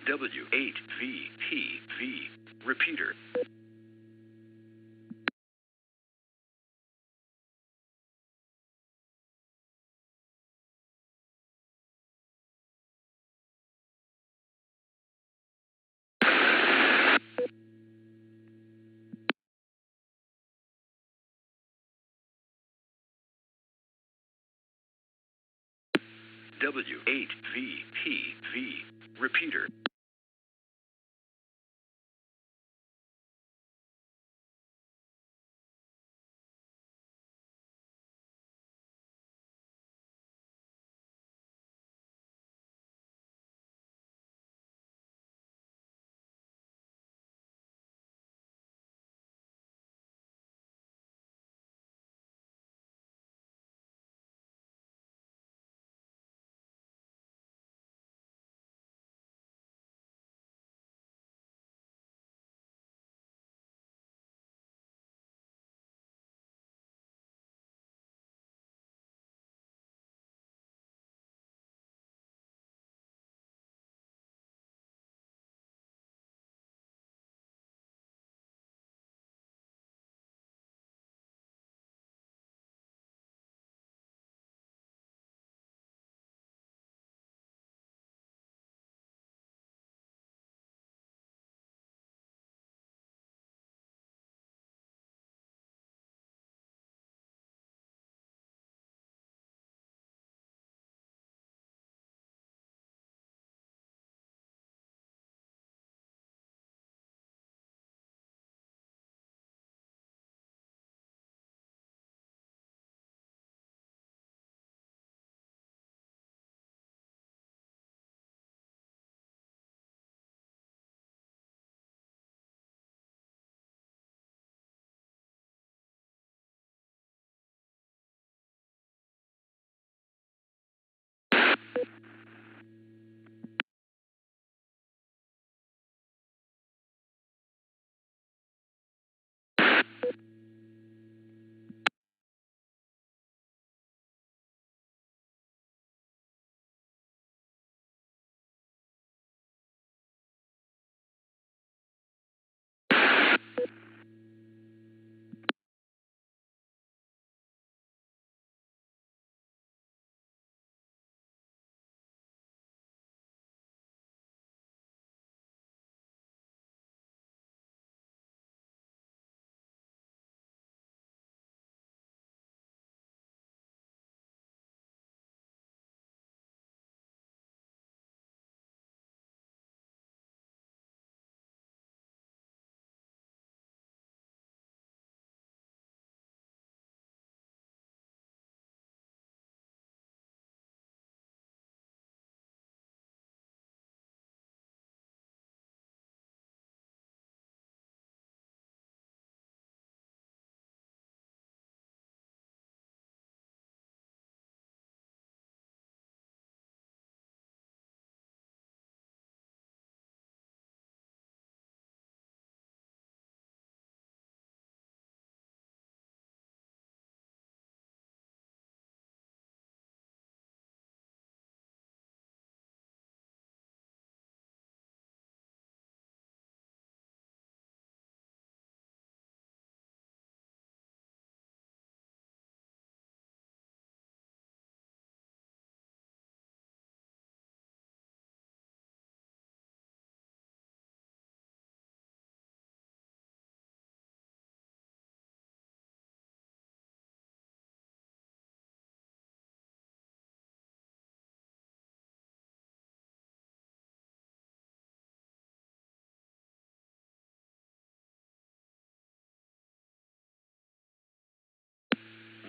W8VPV. Repeater. W8VPV. Repeater.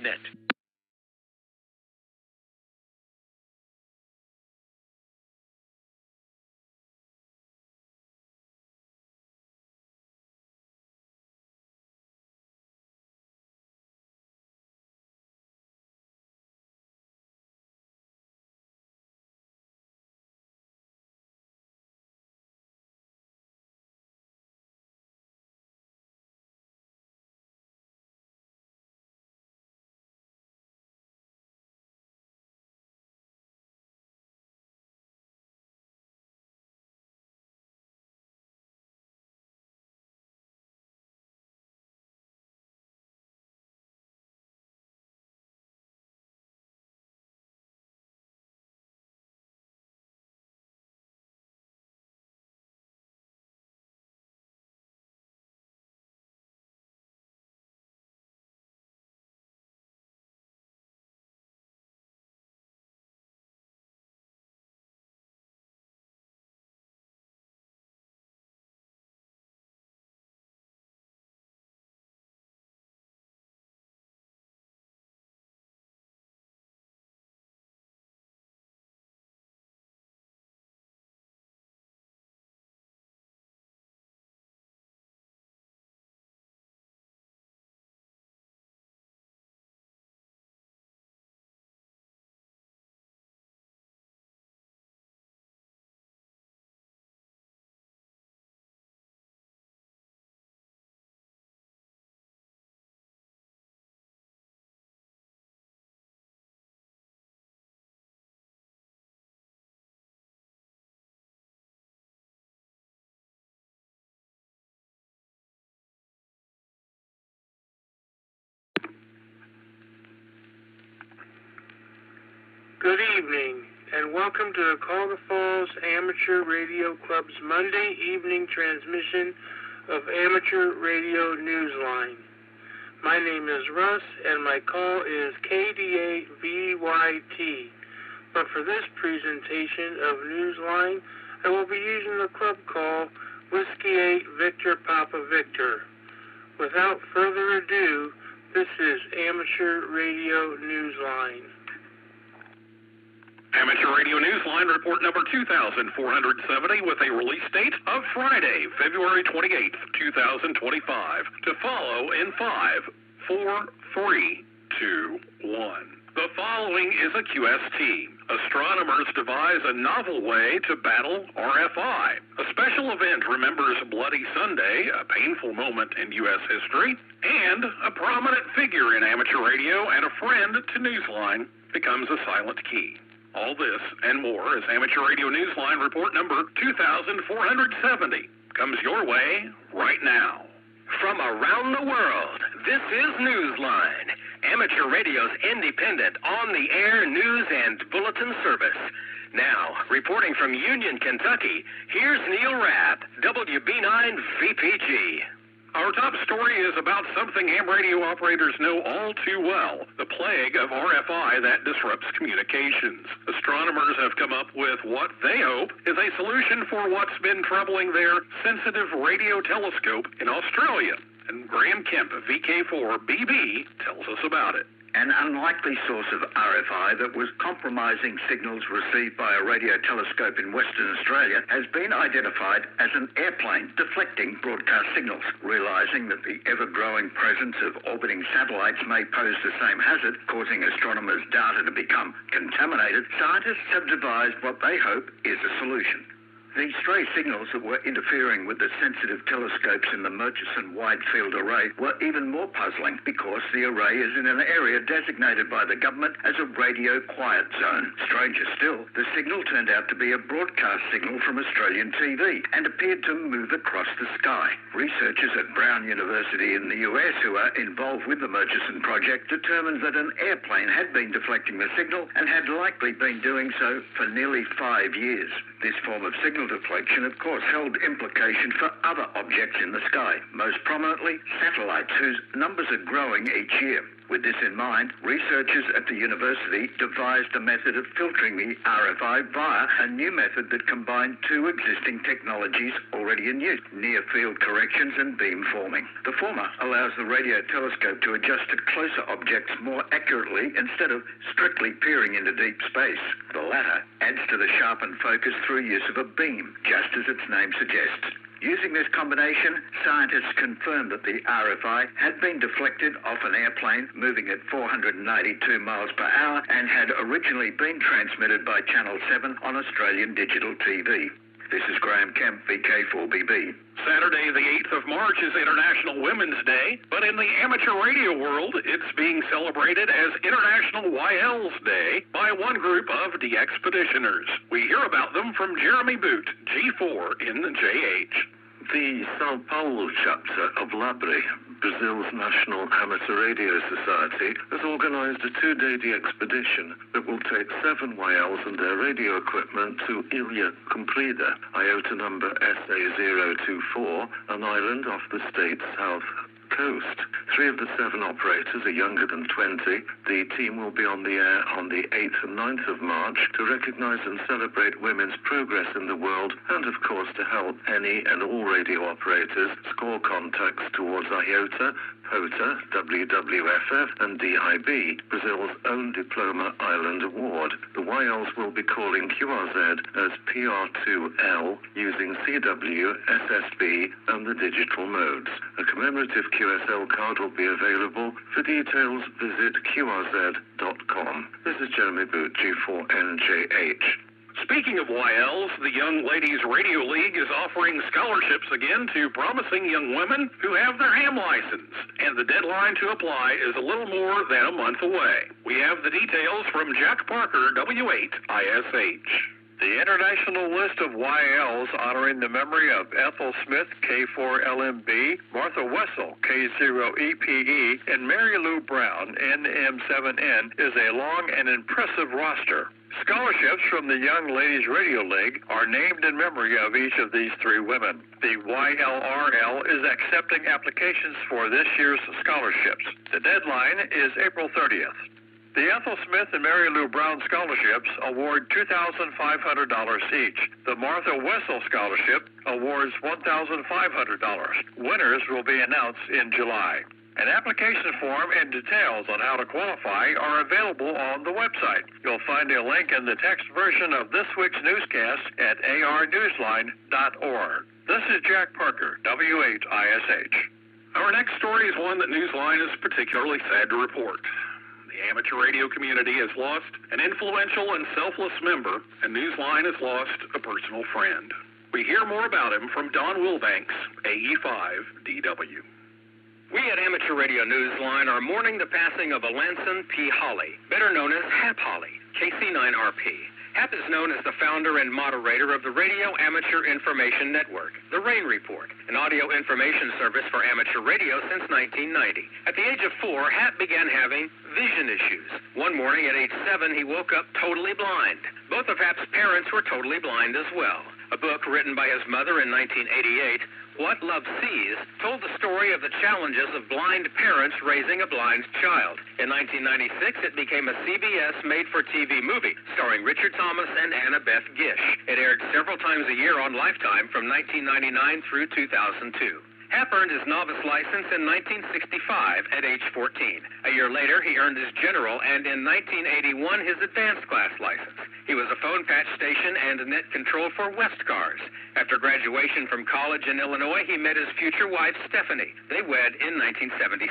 Net. Good evening, and welcome to the Cuyahoga Falls Amateur Radio Club's Monday evening transmission of Amateur Radio Newsline. My name is Russ, and my call is KDA-VYT. But for this presentation of Newsline, I will be using the club call Whiskey 8 Victor Papa Victor. Without further ado, this is Amateur Radio Newsline. Amateur Radio Newsline report number 2470 with a release date of Friday, February 28th, 2025. To follow in 5, 4, 3, 2, 1. The following is a QST. Astronomers devise a novel way to battle RFI. A special event remembers Bloody Sunday, a painful moment in U.S. history, and a prominent figure in amateur radio and a friend to Newsline becomes a silent key. All this and more as Amateur Radio Newsline report number 2470 comes your way right now. From around the world, this is Newsline, Amateur Radio's independent, on-the-air news and bulletin service. Now, reporting from Union, Kentucky, here's Neil Rapp, WB9VPG. Our top story is about something ham radio operators know all too well, the plague of RFI that disrupts communications. Astronomers have come up with what they hope is a solution for what's been troubling their sensitive radio telescope in Australia. And Graham Kemp of VK4BB tells us about it. An unlikely source of RFI that was compromising signals received by a radio telescope in Western Australia has been identified as an airplane deflecting broadcast signals. Realizing that the ever-growing presence of orbiting satellites may pose the same hazard, causing astronomers' data to become contaminated, scientists have devised what they hope is a solution. The stray signals that were interfering with the sensitive telescopes in the Murchison Wide Field Array were even more puzzling because the array is in an area designated by the government as a radio quiet zone. Stranger still, the signal turned out to be a broadcast signal from Australian TV and appeared to move across the sky. Researchers at Brown University in the US who are involved with the Murchison project determined that an airplane had been deflecting the signal and had likely been doing so for nearly 5 years. This form of signal deflection, of course, held implication for other objects in the sky, most prominently satellites, whose numbers are growing each year. With this in mind, researchers at the university devised a method of filtering the RFI via a new method that combined two existing technologies already in use, near-field corrections and beamforming. The former allows the radio telescope to adjust to closer objects more accurately instead of strictly peering into deep space. The latter adds to the sharpened focus through use of a beam, just as its name suggests. Using this combination, scientists confirmed that the RFI had been deflected off an airplane moving at 492 miles per hour and had originally been transmitted by Channel 7 on Australian digital TV. This is Graham Kemp, VK4BB. Saturday, the 8th of March is International Women's Day, but in the amateur radio world, it's being celebrated as International YL's Day by one group of de-expeditioners. We hear about them from Jeremy Boot, G4 in the JH. The Sao Paulo chapter of LABRE, Brazil's National Amateur Radio Society, has organized a 2-day de-expedition that will take 7 YLs and their radio equipment to Ilha Cumprida, IOTA number SA024, an island off the state's south coast. 3 of the 7 operators are younger than 20. The team will be on the air on the 8th and 9th of March to recognize and celebrate women's progress in the world and, of course, to help any and all radio operators score contacts towards IOTA, POTA, WWFF and DIB, Brazil's own Diploma Island Award. The YLs will be calling QRZ as PR2L using CW, SSB and the digital modes. A commemorative QSL card will be available. For details, visit QRZ.com. This is Jeremy Boot, G4NJH. Speaking of YLs, the Young Ladies Radio League is offering scholarships again to promising young women who have their ham license, and the deadline to apply is a little more than a month away. We have the details from Jack Parker, W8ISH. The international list of YLs honoring the memory of Ethel Smith, K4LMB, Martha Wessel, K0EPE, and Mary Lou Brown, NM7N, is a long and impressive roster. Scholarships from the Young Ladies Radio League are named in memory of each of these three women. The YLRL is accepting applications for this year's scholarships. The deadline is April 30th. The Ethel Smith and Mary Lou Brown scholarships award $2,500 each. The Martha Wessel scholarship awards $1,500. Winners will be announced in July. An application form and details on how to qualify are available on the website. You'll find a link in the text version of this week's newscast at arnewsline.org. This is Jack Parker, WHISH. Our next story is one that Newsline is particularly sad to report. The amateur radio community has lost an influential and selfless member, and Newsline has lost a personal friend. We hear more about him from Don Wilbanks, AE5DW. We at Amateur Radio Newsline are mourning the passing of Alanson P. Hawley, better known as Hap Hawley, KC9RP. Hap is known as the founder and moderator of the Radio Amateur Information Network, the RAIN Report, an audio information service for amateur radio since 1990. At the age of 4, Hap began having vision issues. One morning at age 7, he woke up totally blind. Both of Hap's parents were totally blind as well. A book written by his mother in 1988, What Love Sees, told the story of the challenges of blind parents raising a blind child. In 1996, it became a CBS made-for-TV movie starring Richard Thomas and Annabeth Gish. It aired several times a year on Lifetime from 1999 through 2002. Hap earned his novice license in 1965 at age 14. A year later, he earned his general and in 1981 his advanced class license. He was a phone patch station and net control for Westcars. After graduation from college in Illinois, he met his future wife, Stephanie. They wed in 1976.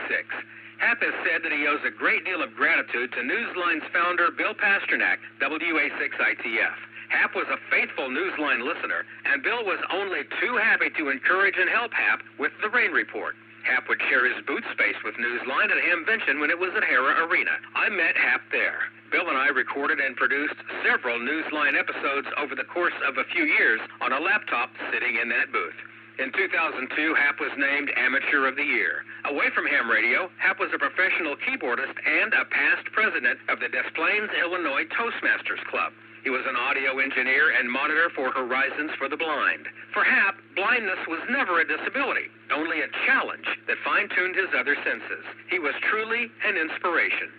Hap has said that he owes a great deal of gratitude to Newsline's founder, Bill Pasternak, WA6ITF. Hap was a faithful Newsline listener, and Bill was only too happy to encourage and help Hap with the RAIN Report. Hap would share his boot space with Newsline at Hamvention when it was at Hara Arena. I met Hap there. Bill and I recorded and produced several Newsline episodes over the course of a few years on a laptop sitting in that booth. In 2002, Hap was named Amateur of the Year. Away from ham radio, Hap was a professional keyboardist and a past president of the Des Plaines, Illinois Toastmasters Club. He was an audio engineer and monitor for Horizons for the Blind. For Hap, blindness was never a disability, only a challenge that fine-tuned his other senses. He was truly an inspiration.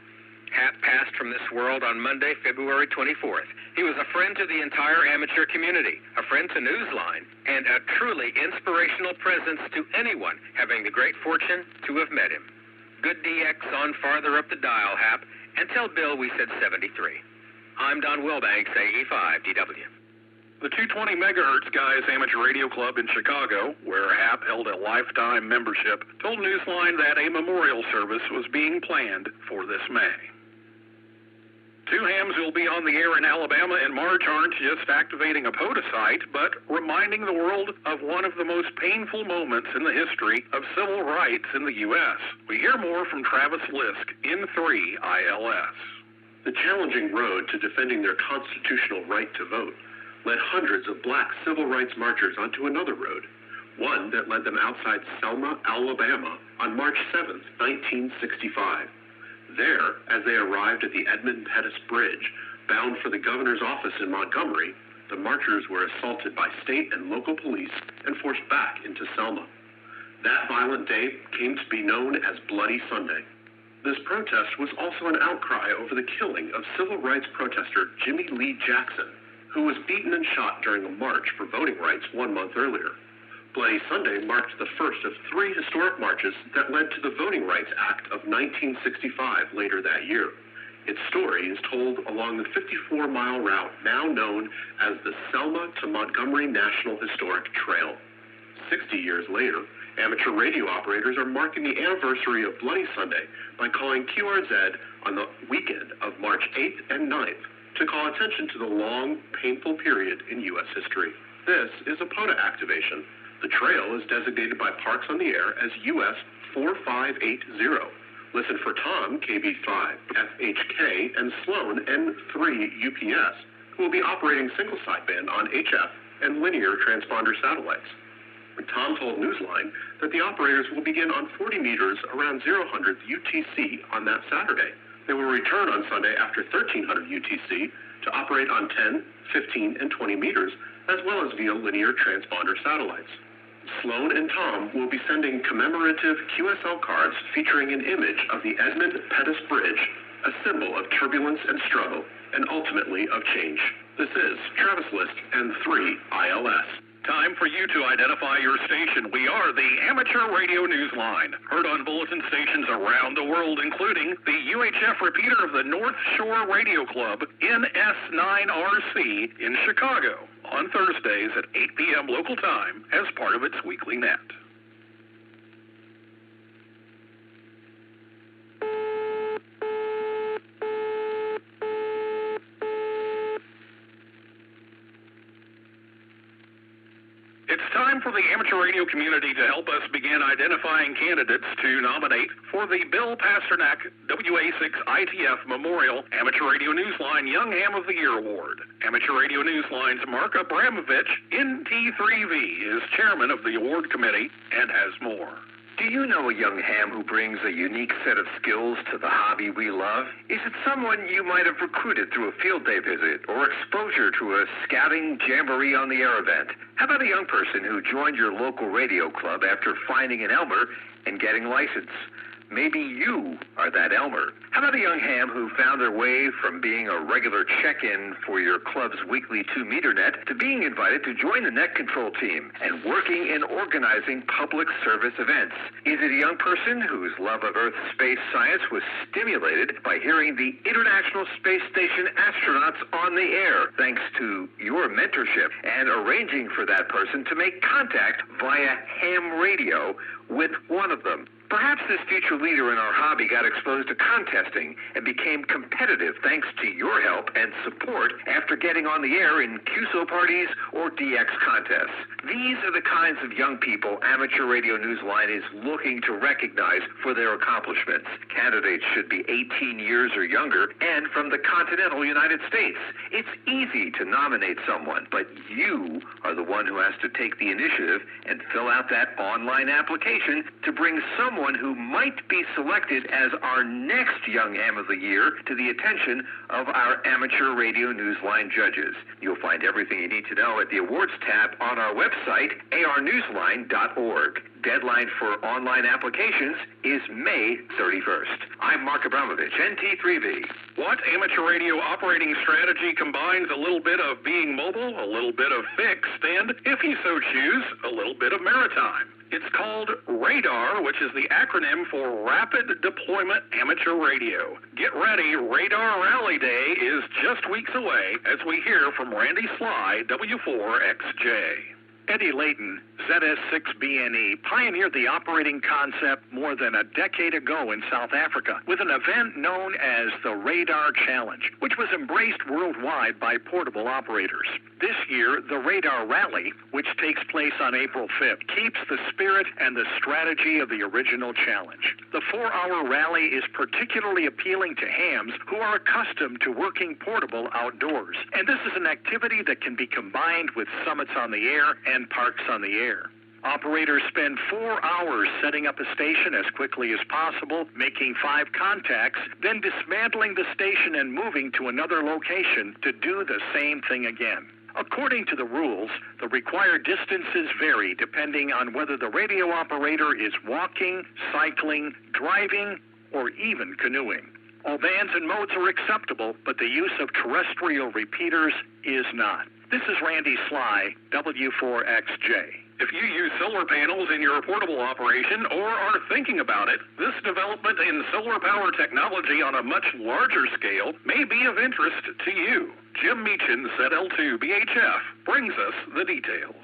Hap passed from this world on Monday, February 24th. He was a friend to the entire amateur community, a friend to Newsline, and a truly inspirational presence to anyone having the great fortune to have met him. Good DX on farther up the dial, Hap, and tell Bill we said 73. I'm Don Wilbanks, AE5DW. The 220 MHz Guys Amateur Radio Club in Chicago, where Hap held a lifetime membership, told Newsline that a memorial service was being planned for this May. Two hams will be on the air in Alabama in March aren't just activating a POTA site, but reminding the world of one of the most painful moments in the history of civil rights in the U.S. We hear more from Travis Lisk in 3 ILS. The challenging road to defending their constitutional right to vote led hundreds of black civil rights marchers onto another road, one that led them outside Selma, Alabama on March 7, 1965. There, as they arrived at the Edmund Pettus Bridge, bound for the governor's office in Montgomery, the marchers were assaulted by state and local police and forced back into Selma. That violent day came to be known as Bloody Sunday. This protest was also an outcry over the killing of civil rights protester Jimmy Lee Jackson, who was beaten and shot during a march for voting rights 1 month earlier. Bloody Sunday marked the first of 3 historic marches that led to the Voting Rights Act of 1965 later that year. Its story is told along the 54-mile route now known as the Selma to Montgomery National Historic Trail. 60 years later, amateur radio operators are marking the anniversary of Bloody Sunday by calling QRZ on the weekend of March 8th and 9th to call attention to the long, painful period in U.S. history. This is a POTA activation. The trail is designated by Parks on the Air as US 4580. Listen for Tom, KB5, FHK, and Sloan, N3 UPS, who will be operating single sideband on HF and linear transponder satellites. Tom told Newsline that the operators will begin on 40 meters around 000 UTC on that Saturday. They will return on Sunday after 1300 UTC to operate on 10, 15, and 20 meters, as well as via linear transponder satellites. Sloan and Tom will be sending commemorative QSL cards featuring an image of the Edmund Pettus Bridge, a symbol of turbulence and struggle, and ultimately of change. This is Travis List and 3 ILS. Time for you to identify your station. We are the Amateur Radio Newsline, heard on bulletin stations around the world, including the UHF repeater of the North Shore Radio Club, NS9RC, in Chicago, on Thursdays at 8 p.m. local time as part of its weekly net. It's time for the amateur radio community to help us begin identifying candidates to nominate for the Bill Pasternak WA6 ITF Memorial Amateur Radio Newsline Young Ham of the Year Award. Amateur Radio Newsline's Mark Abramovich, NT3V, is chairman of the award committee and has more. Do you know a young ham who brings a unique set of skills to the hobby we love? Is it someone you might have recruited through a field day visit or exposure to a scouting jamboree on the air event? How about a young person who joined your local radio club after finding an Elmer and getting licensed? Maybe you are that Elmer. How about a young ham who found their way from being a regular check-in for your club's weekly 2-meter net to being invited to join the net control team and working in organizing public service events? Is it a young person whose love of Earth space science was stimulated by hearing the International Space Station astronauts on the air, thanks to your mentorship and arranging for that person to make contact via ham radio with one of them? Perhaps this future leader in our hobby got exposed to contesting and became competitive thanks to your help and support after getting on the air in QSO parties or DX contests. These are the kinds of young people Amateur Radio Newsline is looking to recognize for their accomplishments. Candidates should be 18 years or younger and from the continental United States. It's easy to nominate someone, but you are the one who has to take the initiative and fill out that online application to bring someone who might be selected as our next Young Ham of the Year to the attention of our Amateur Radio Newsline judges. You'll find everything you need to know at the awards tab on our website, arnewsline.org. Deadline for online applications is May 31st. I'm Mark Abramovich, NT3V. What amateur radio operating strategy combines a little bit of being mobile, a little bit of fixed, and, if you so choose, a little bit of maritime? It's called RADAR, which is the acronym for Rapid Deployment Amateur Radio. Get ready, Radar Rally Day is just weeks away as we hear from Randy Sly, W4XJ. Eddie Layton, ZS6BNE, pioneered the operating concept more than a decade ago in South Africa with an event known as the Radar Challenge, which was embraced worldwide by portable operators. This year, the Radar Rally, which takes place on April 5th, keeps the spirit and the strategy of the original challenge. The 4-hour rally is particularly appealing to hams who are accustomed to working portable outdoors, and this is an activity that can be combined with summits on the air and parks on the air. Operators spend 4 hours setting up a station as quickly as possible, making 5 contacts, then dismantling the station and moving to another location to do the same thing again. According to the rules, the required distances vary depending on whether the radio operator is walking, cycling, driving, or even canoeing. All bands and modes are acceptable, but the use of terrestrial repeaters is not. This is Randy Sly, W4XJ. If you use solar panels in your portable operation or are thinking about it, this development in solar power technology on a much larger scale may be of interest to you. Jim Meechan, ZL2BHF, brings us the details.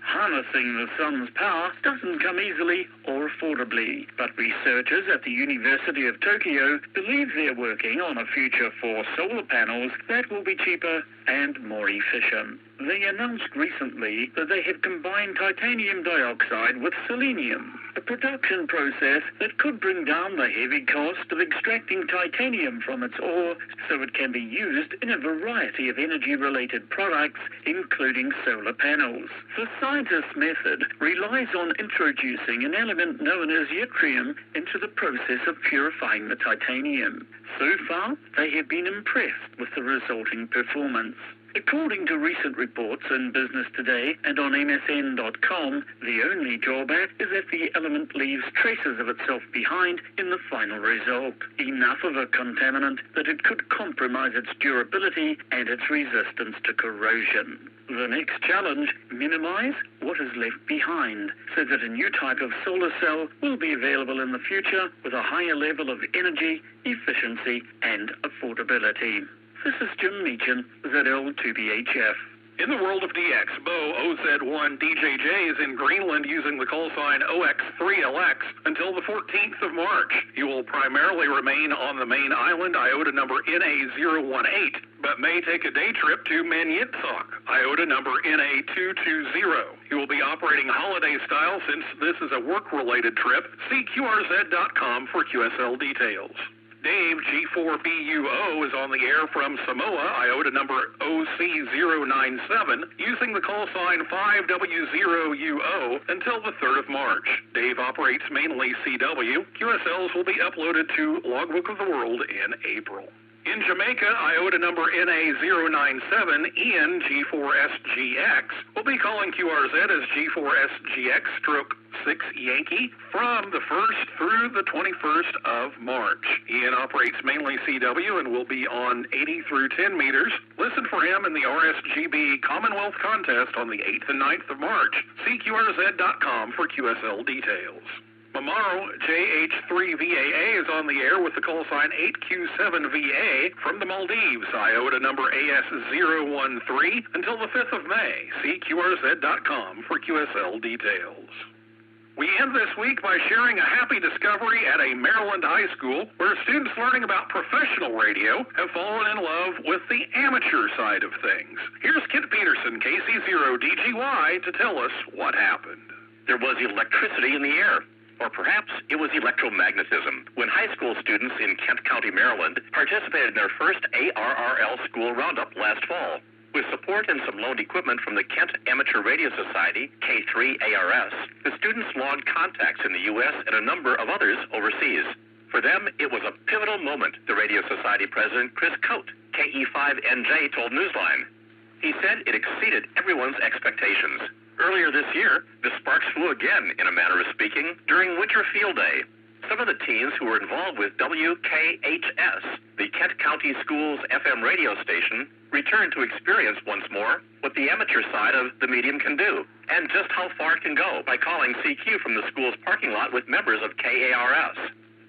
Harnessing the sun's power doesn't come easily or affordably, but researchers at the University of Tokyo believe they're working on a future for solar panels that will be cheaper and more efficient. They announced recently that they had combined titanium dioxide with selenium, a production process that could bring down the heavy cost of extracting titanium from its ore so it can be used in a variety of energy-related products, including solar panels. The scientists' method relies on introducing an element known as yttrium into the process of purifying the titanium. So far, they have been impressed with the resulting performance. According to recent reports in Business Today and on MSN.com, the only drawback is that the element leaves traces of itself behind in the final result, enough of a contaminant that it could compromise its durability and its resistance to corrosion. The next challenge, minimize what is left behind, so that a new type of solar cell will be available in the future with a higher level of energy, efficiency, and affordability. This is Jim Meachin, ZL2BHF. In the world of DX, Bo OZ1DJJ is in Greenland using the call sign OX3LX until the 14th of March. He will primarily remain on the main island, IOTA number NA018, but may take a day trip to Manjitsok, IOTA number NA220. He will be operating holiday style since this is a work-related trip. See QRZ.com for QSL details. Dave G4BUO is on the air from Samoa, IOTA number OC097, using the call sign 5W0UO until the 3rd of March. Dave operates mainly CW. QSLs will be uploaded to Logbook of the World in April. In Jamaica, IOTA number NA097, Ian G4SGX will be calling QRZ as G4SGX/6 Yankee from the 1st through the 21st of March. Ian operates mainly CW and will be on 80 through 10 meters. Listen for him in the RSGB Commonwealth Contest on the 8th and 9th of March. See QRZ.com for QSL details. Mamaro JH3VAA is on the air with the call sign 8Q7VA from the Maldives, IOTA number AS013 until the 5th of May. See QRZ.com for QSL details. We end this week by sharing a happy discovery at a Maryland high school where students learning about professional radio have fallen in love with the amateur side of things. Here's Kit Peterson, KC0DGY, to tell us what happened. There was electricity in the air. Or perhaps it was electromagnetism when high school students in Kent County, Maryland, participated in their first ARRL school roundup last fall. With support and some loaned equipment from the Kent Amateur Radio Society, K3ARS, the students logged contacts in the U.S. and a number of others overseas. For them, it was a pivotal moment, the Radio Society president, Chris Coate, KE5NJ, told Newsline. He said it exceeded everyone's expectations. Earlier this year, the sparks flew again, in a manner of speaking, during Winter Field Day. Some of the teens who were involved with WKHS, the Kent County Schools FM radio station, returned to experience once more what the amateur side of the medium can do, and just how far it can go by calling CQ from the school's parking lot with members of KARS.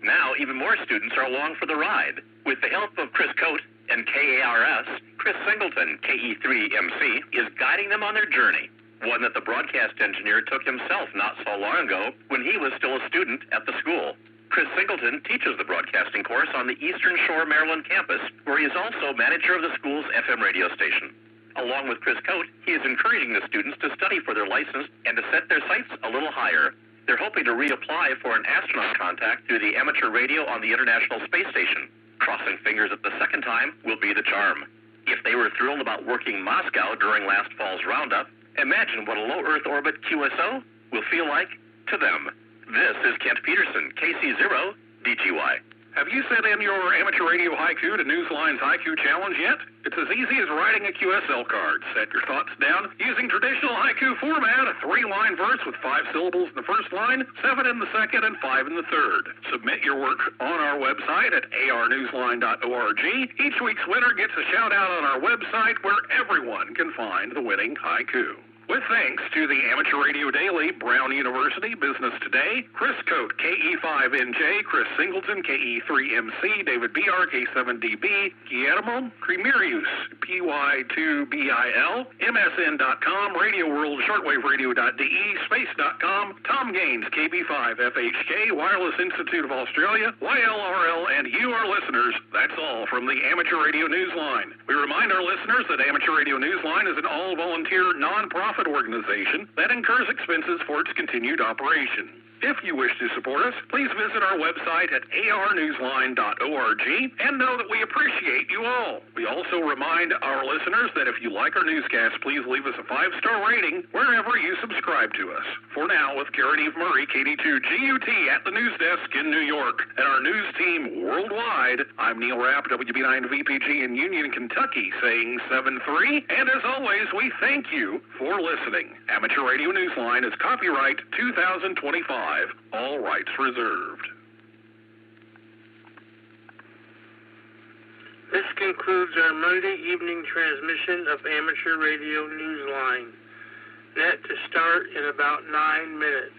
Now, even more students are along for the ride. With the help of Chris Coate and KARS, Chris Singleton, KE3MC, is guiding them on their journey. One that the broadcast engineer took himself not so long ago when he was still a student at the school. Chris Singleton teaches the broadcasting course on the Eastern Shore, Maryland campus, where he is also manager of the school's FM radio station. Along with Chris Coate, he is encouraging the students to study for their license and to set their sights a little higher. They're hoping to reapply for an astronaut contact through the amateur radio on the International Space Station. Crossing fingers that the second time will be the charm. If they were thrilled about working Moscow during last fall's roundup, imagine what a low Earth orbit QSO will feel like to them. This is Kent Peterson, KC0DGY. Have you sent in your amateur radio haiku to Newsline's Haiku Challenge yet? It's as easy as writing a QSL card. Set your thoughts down using traditional haiku format, a 3-line verse with 5 syllables in the first line, 7 in the second, and 5 in the third. Submit your work on our website at arnewsline.org. Each week's winner gets a shout-out on our website where everyone can find the winning haiku. With thanks to the Amateur Radio Daily, Brown University, Business Today, Chris Coate, KE5NJ, Chris Singleton, KE3MC, David BR, K7DB, Guillermo Cremerius, PY2BIL, MSN.com, Radio World, ShortwaveRadio.de, Space.com, Tom Gaines, KB5FHK, Wireless Institute of Australia, YLRL, and you, our listeners. That's all from the Amateur Radio Newsline. We remind our listeners that Amateur Radio Newsline is an all-volunteer, non-profit organization that incurs expenses for its continued operation. If you wish to support us, please visit our website at arnewsline.org and know that we appreciate you all. We also remind our listeners that if you like our newscast, please leave us a 5-star rating wherever you subscribe to us. For now, with Karen Eve Murray, KD2GUT at the news desk in New York, and our news team worldwide, I'm Neil Rapp, WB9VPG in Union, Kentucky, saying 7-3. And as always, we thank you for listening. Amateur Radio Newsline is copyright 2025. All rights reserved. This concludes our Monday evening transmission of Amateur Radio Newsline. Net to start in about 9 minutes.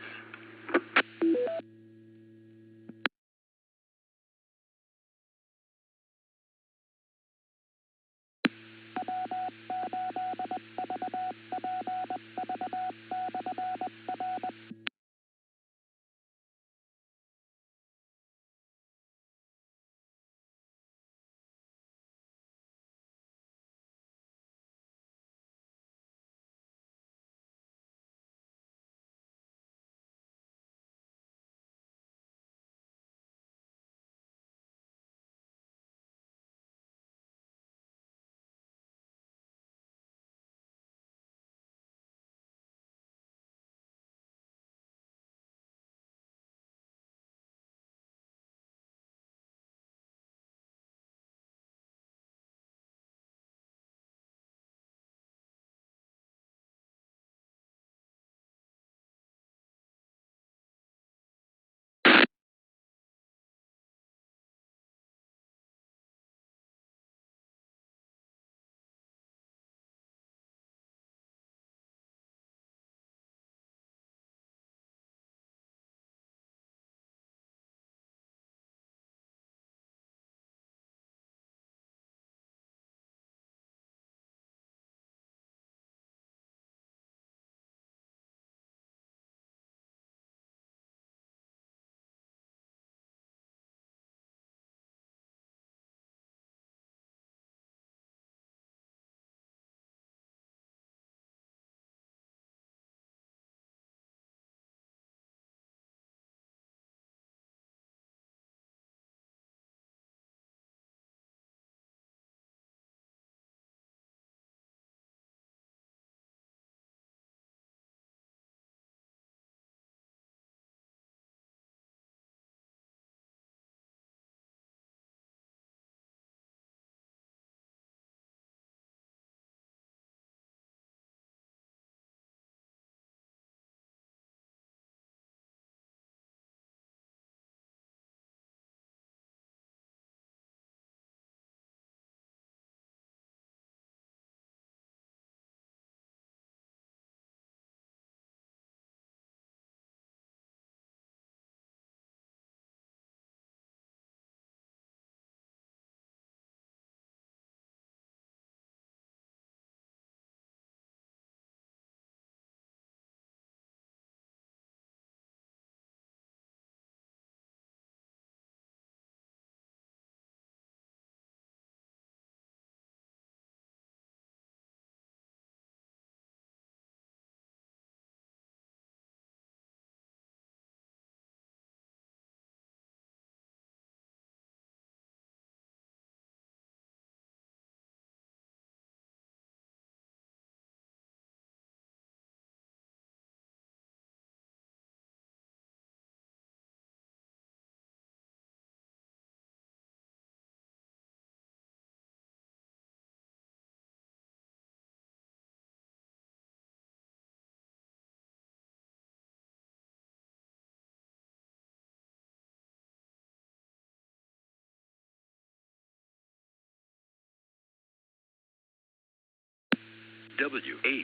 W8VPV.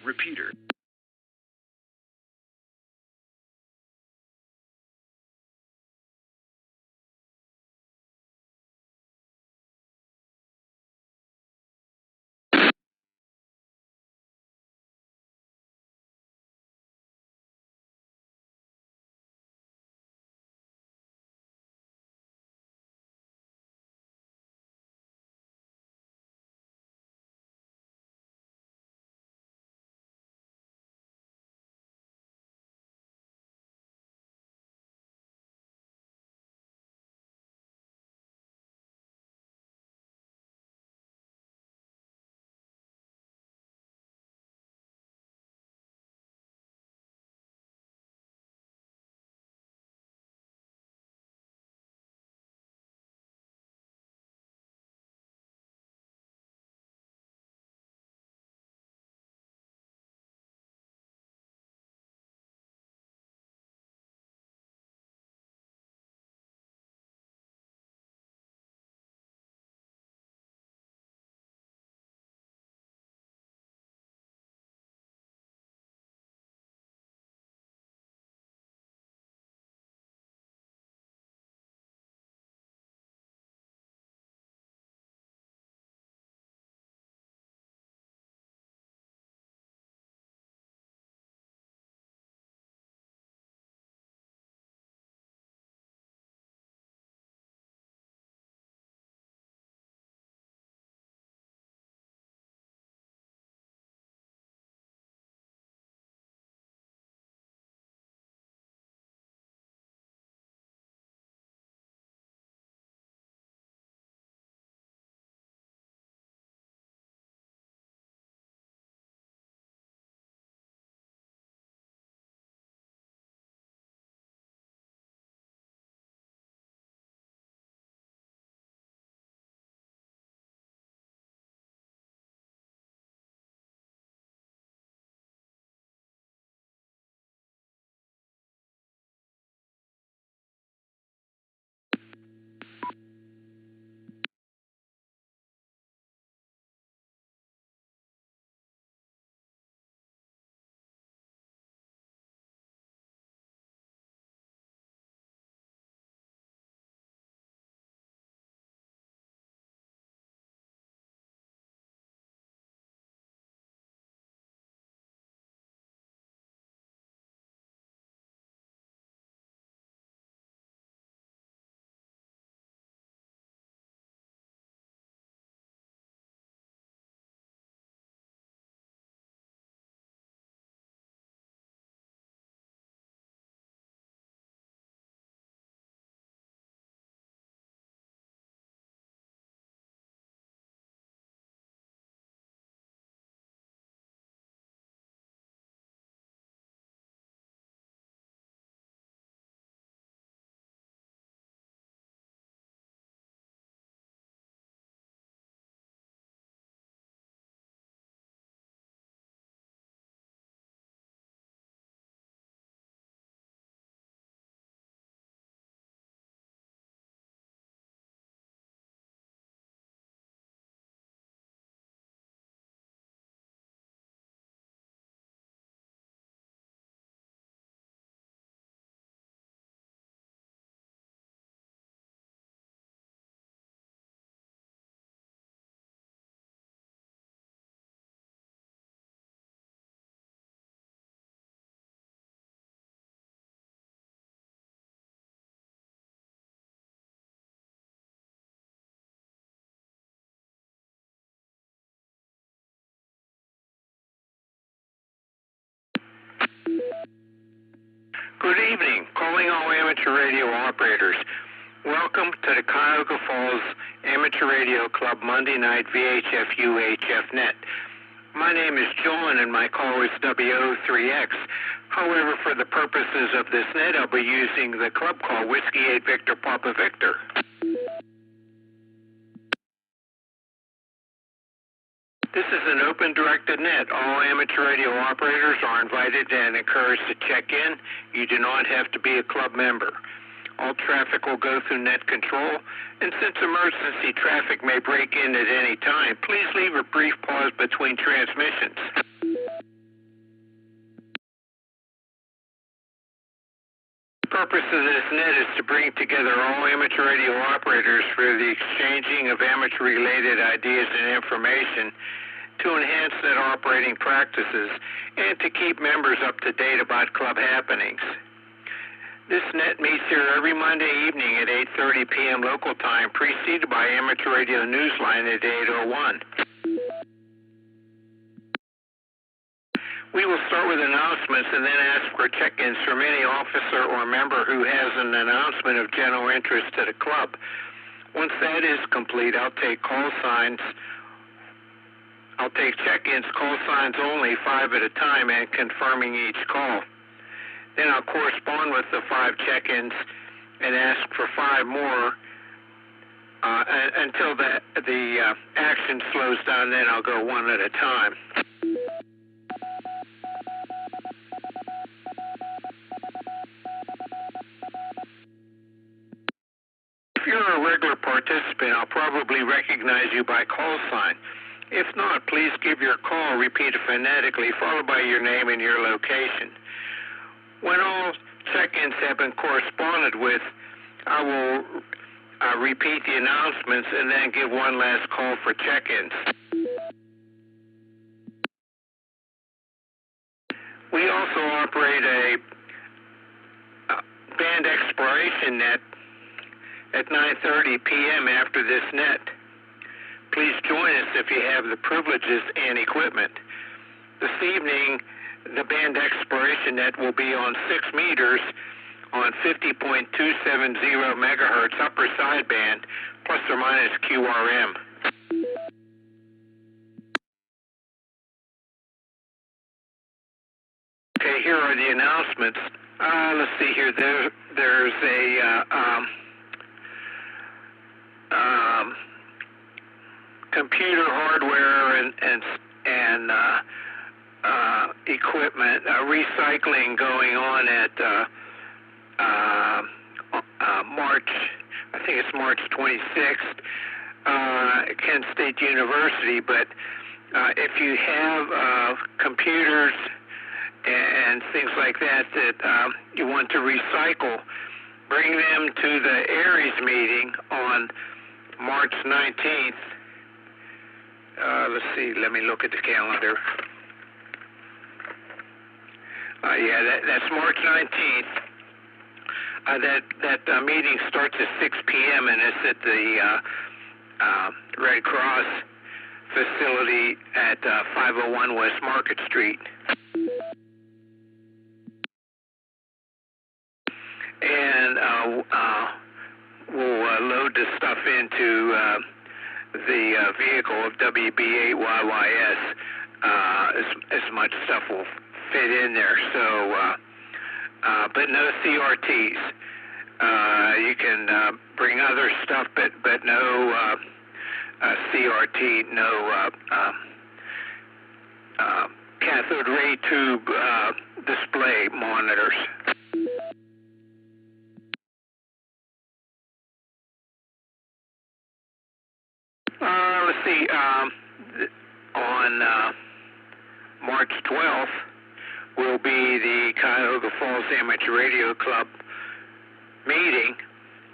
Repeater. Good evening. Calling all amateur radio operators. Welcome to the Cuyahoga Falls Amateur Radio Club Monday night VHF UHF net. My name is John and my call is WO3X. However, for the purposes of this net, I'll be using the club call Whiskey 8 Victor Papa Victor. This is an open directed net. All amateur radio operators are invited and encouraged to check in. You do not have to be a club member. All traffic will go through net control, and since emergency traffic may break in at any time, please leave a brief pause between transmissions. The purpose of this net is to bring together all amateur radio operators for the exchanging of amateur-related ideas and information to enhance net operating practices and to keep members up to date about club happenings. This net meets here every Monday evening at 8:30 p.m. local time, preceded by Amateur Radio Newsline at 8:01. We will start with announcements and then ask for check-ins from any officer or member who has an announcement of general interest to the club. Once that is complete, I'll take check-ins, call signs only, 5 at a time, and confirming each call. Then I'll correspond with the 5 check-ins and ask for 5 more until the action slows down. Then I'll go 1 at a time. If you're a regular participant, I'll probably recognize you by call sign. If not, please give your call repeated phonetically, followed by your name and your location. When all check-ins have been corresponded with, I will repeat the announcements and then give one last call for check-ins. We also operate a band exploration net at 9:30 p.m. after this net. Please join us if you have the privileges and equipment. This evening, the band exploration net will be on 6 meters on 50.270 megahertz upper sideband, plus or minus QRM. Okay, here are the announcements. Let's see here. There's a computer hardware and equipment recycling going on at March 26th at Kent State University. But if you have computers and things like that you want to recycle, bring them to the Aries meeting on March 19th. Let's see, let me look at the calendar. That's March 19th. That meeting starts at 6 p.m. and it's at the Red Cross facility at 501 West Market Street. And we'll load the stuff into the vehicle of WB8YYS. As much stuff will fit in there. So, but no CRTs. You can bring other stuff, but no CRT, no cathode ray tube display monitors. Let's see, on March 12th will be the Cuyahoga Falls Amateur Radio Club meeting,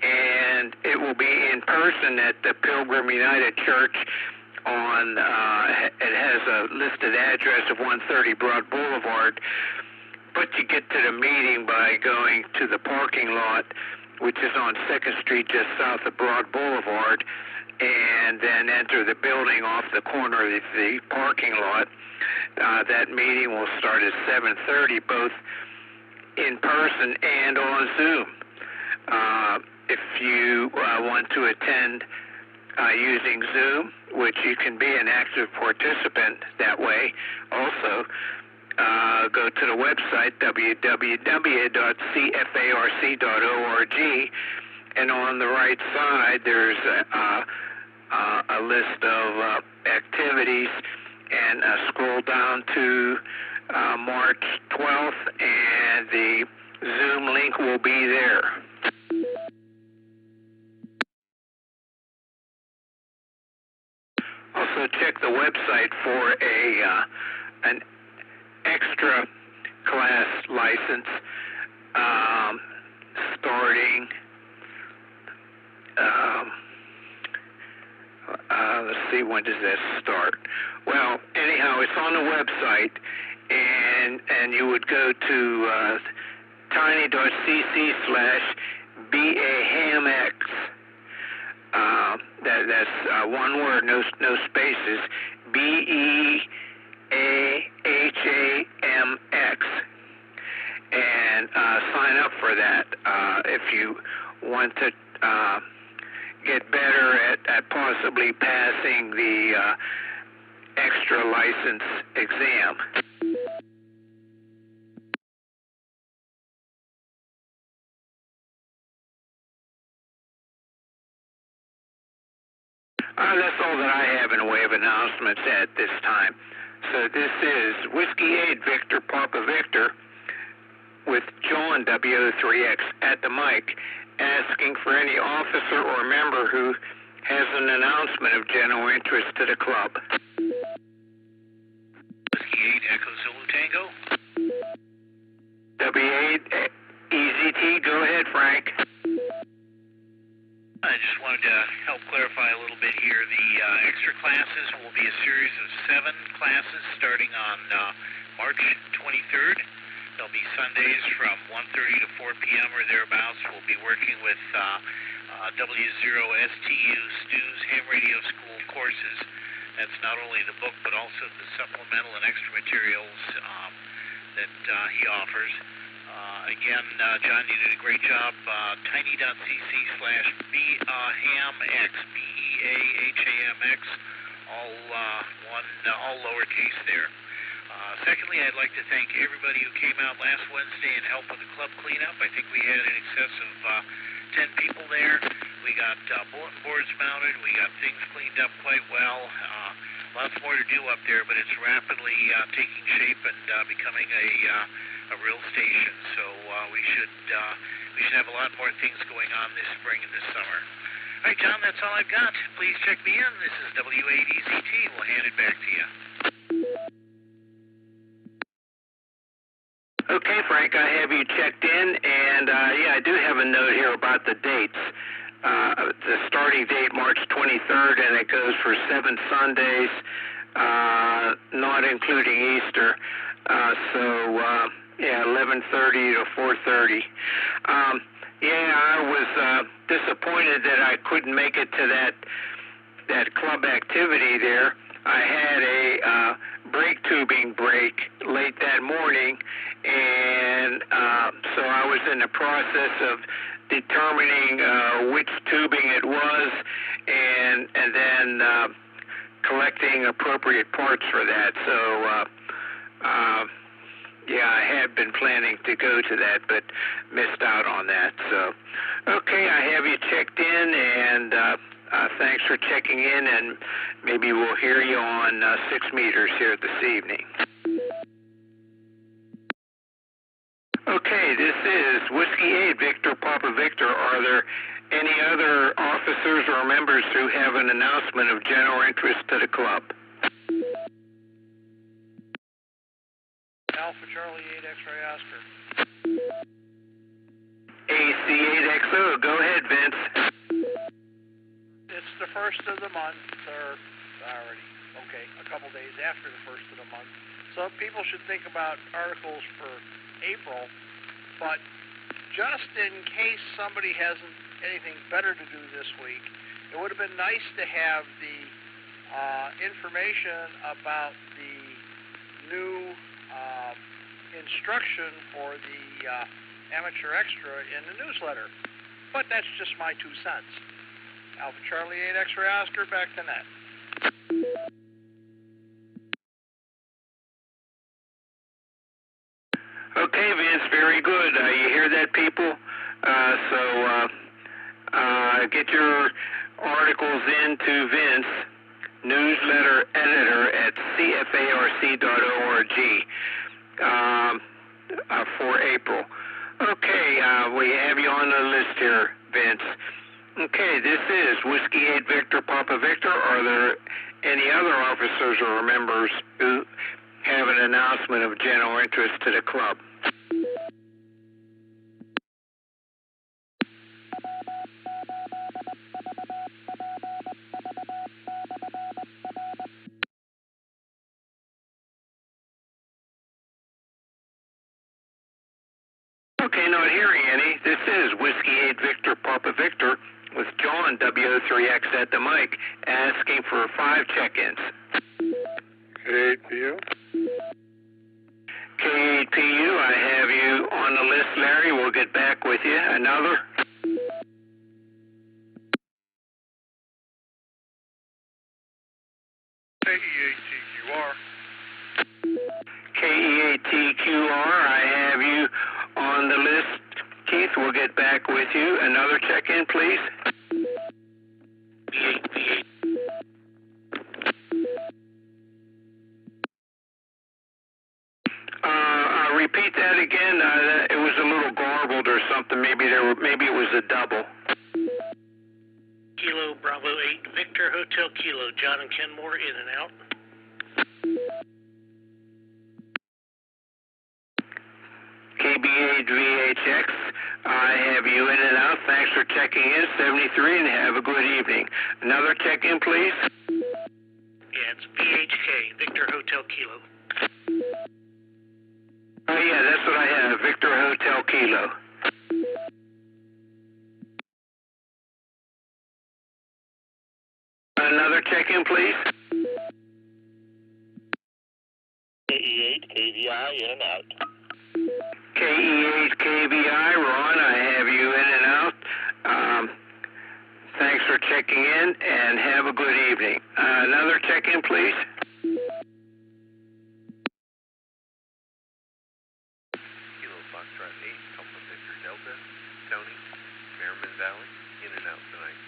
and it will be in person at the Pilgrim United Church on, it has a listed address of 130 Broad Boulevard, but you get to the meeting by going to the parking lot, which is on 2nd Street just south of Broad Boulevard, and then enter the building off the corner of the parking lot. That meeting will start at 7:30, both in person and on Zoom. If you want to attend using Zoom, which you can be an active participant that way, also go to the website www.cfarc.org, and on the right side there's a list of activities, and scroll down to March 12th, and the Zoom link will be there. also check the website for an extra class license starting. Let's see, when does that start? Well, anyhow, it's on the website, and you would go to tiny.cc/BAHAMX. That's one word, no spaces. BEAHAMX, and sign up for that if you want to get better at possibly passing the extra license exam. That's all that I have in the way of announcements at this time. So this is Whiskey 8 Victor Papa Victor with John W03X at the mic, asking for any officer or member who has an announcement of general interest to the club. Whiskey 8 Echo Zulu Tango. W8 EZT, go ahead, Frank. I just wanted to help clarify a little bit here. The extra classes will be a series of 7 classes starting on March 23rd. They'll be Sundays from 1:30 to 4 p.m. or thereabouts. We'll be working with W0STU STU's ham radio school courses. That's not only the book, but also the supplemental and extra materials that he offers. Again, John, you did a great job. Tiny.cc/BAHAMX, BEAHAMX, all lowercase there. Secondly, I'd like to thank everybody who came out last Wednesday and helped with the club cleanup. I think we had in excess of 10 people there. We got bulletin boards mounted. We got things cleaned up quite well. Lots more to do up there, but it's rapidly taking shape and becoming a real station. So we should have a lot more things going on this spring and this summer. All right, John, that's all I've got. Please check me in. This is W8EZT. We'll hand it back to you. Okay, Frank, I have you checked in, and yeah, I do have a note here about the dates. The starting date, March 23rd, and it goes for 7 Sundays, not including Easter. Yeah, 11:30 to 4:30. Yeah, I was disappointed that I couldn't make it to that club activity there. I had a brake tubing break late that morning, and so I was in the process of determining which tubing it was, and then collecting appropriate parts for that. So yeah, I had been planning to go to that, but missed out on that. So okay, I have you checked in, and thanks for checking in, and maybe we'll hear you on 6 meters here this evening. Okay, this is Whiskey 8 Victor Papa Victor. Are there any other officers or members who have an announcement of general interest to the club? Alpha Charlie 8 X-Ray Oscar. AC8XO, go ahead, Vince. It's the first of the month, or already, okay, a couple days after the first of the month. So people should think about articles for April, but just in case somebody hasn't anything better to do this week, it would have been nice to have the information about the new instruction for the amateur extra in the newsletter. But that's just my 2 cents. Alpha Charlie 8 X-Ray Oscar, back to net. Okay, Vince, very good. You hear that, people? So get your articles into Vince, newsletter editor at cfarc.org for April. Okay, we have you on the list here, Vince. Okay, this is Whiskey 8 Victor Papa Victor. Are there any other officers or members who have an announcement of general interest to the club. Okay, not hearing any. This is Whiskey 8 Victor Papa Victor with John W03X at the mic asking for 5 check-ins. K8PU. K8PU, I have you on the list, Larry. We'll get back with you. Another? KE8TQR. KE8TQR, I have you on the list. Keith, we'll get back with you. Another check-in, please. V8. Repeat that again. It was a little garbled or something. Maybe it was a double. Kilo Bravo 8 Victor Hotel Kilo. John and Kenmore in and out. KB8VHX, I have you in and out. Thanks for checking in. 73, and have a good evening. Another check-in, please. Yeah, it's VHK, Victor Hotel Kilo. Oh, yeah, that's what I have, Victor Hotel Kilo. Another check-in, please. KE8 KVI in and out. KE8 KVI, Ron, I have you in and out. Thanks for checking in, and have a good evening. Another check-in, please. Kilo Foxtrot 8, Alpha Victor Delta, Tony, Merriman Valley, in and out tonight.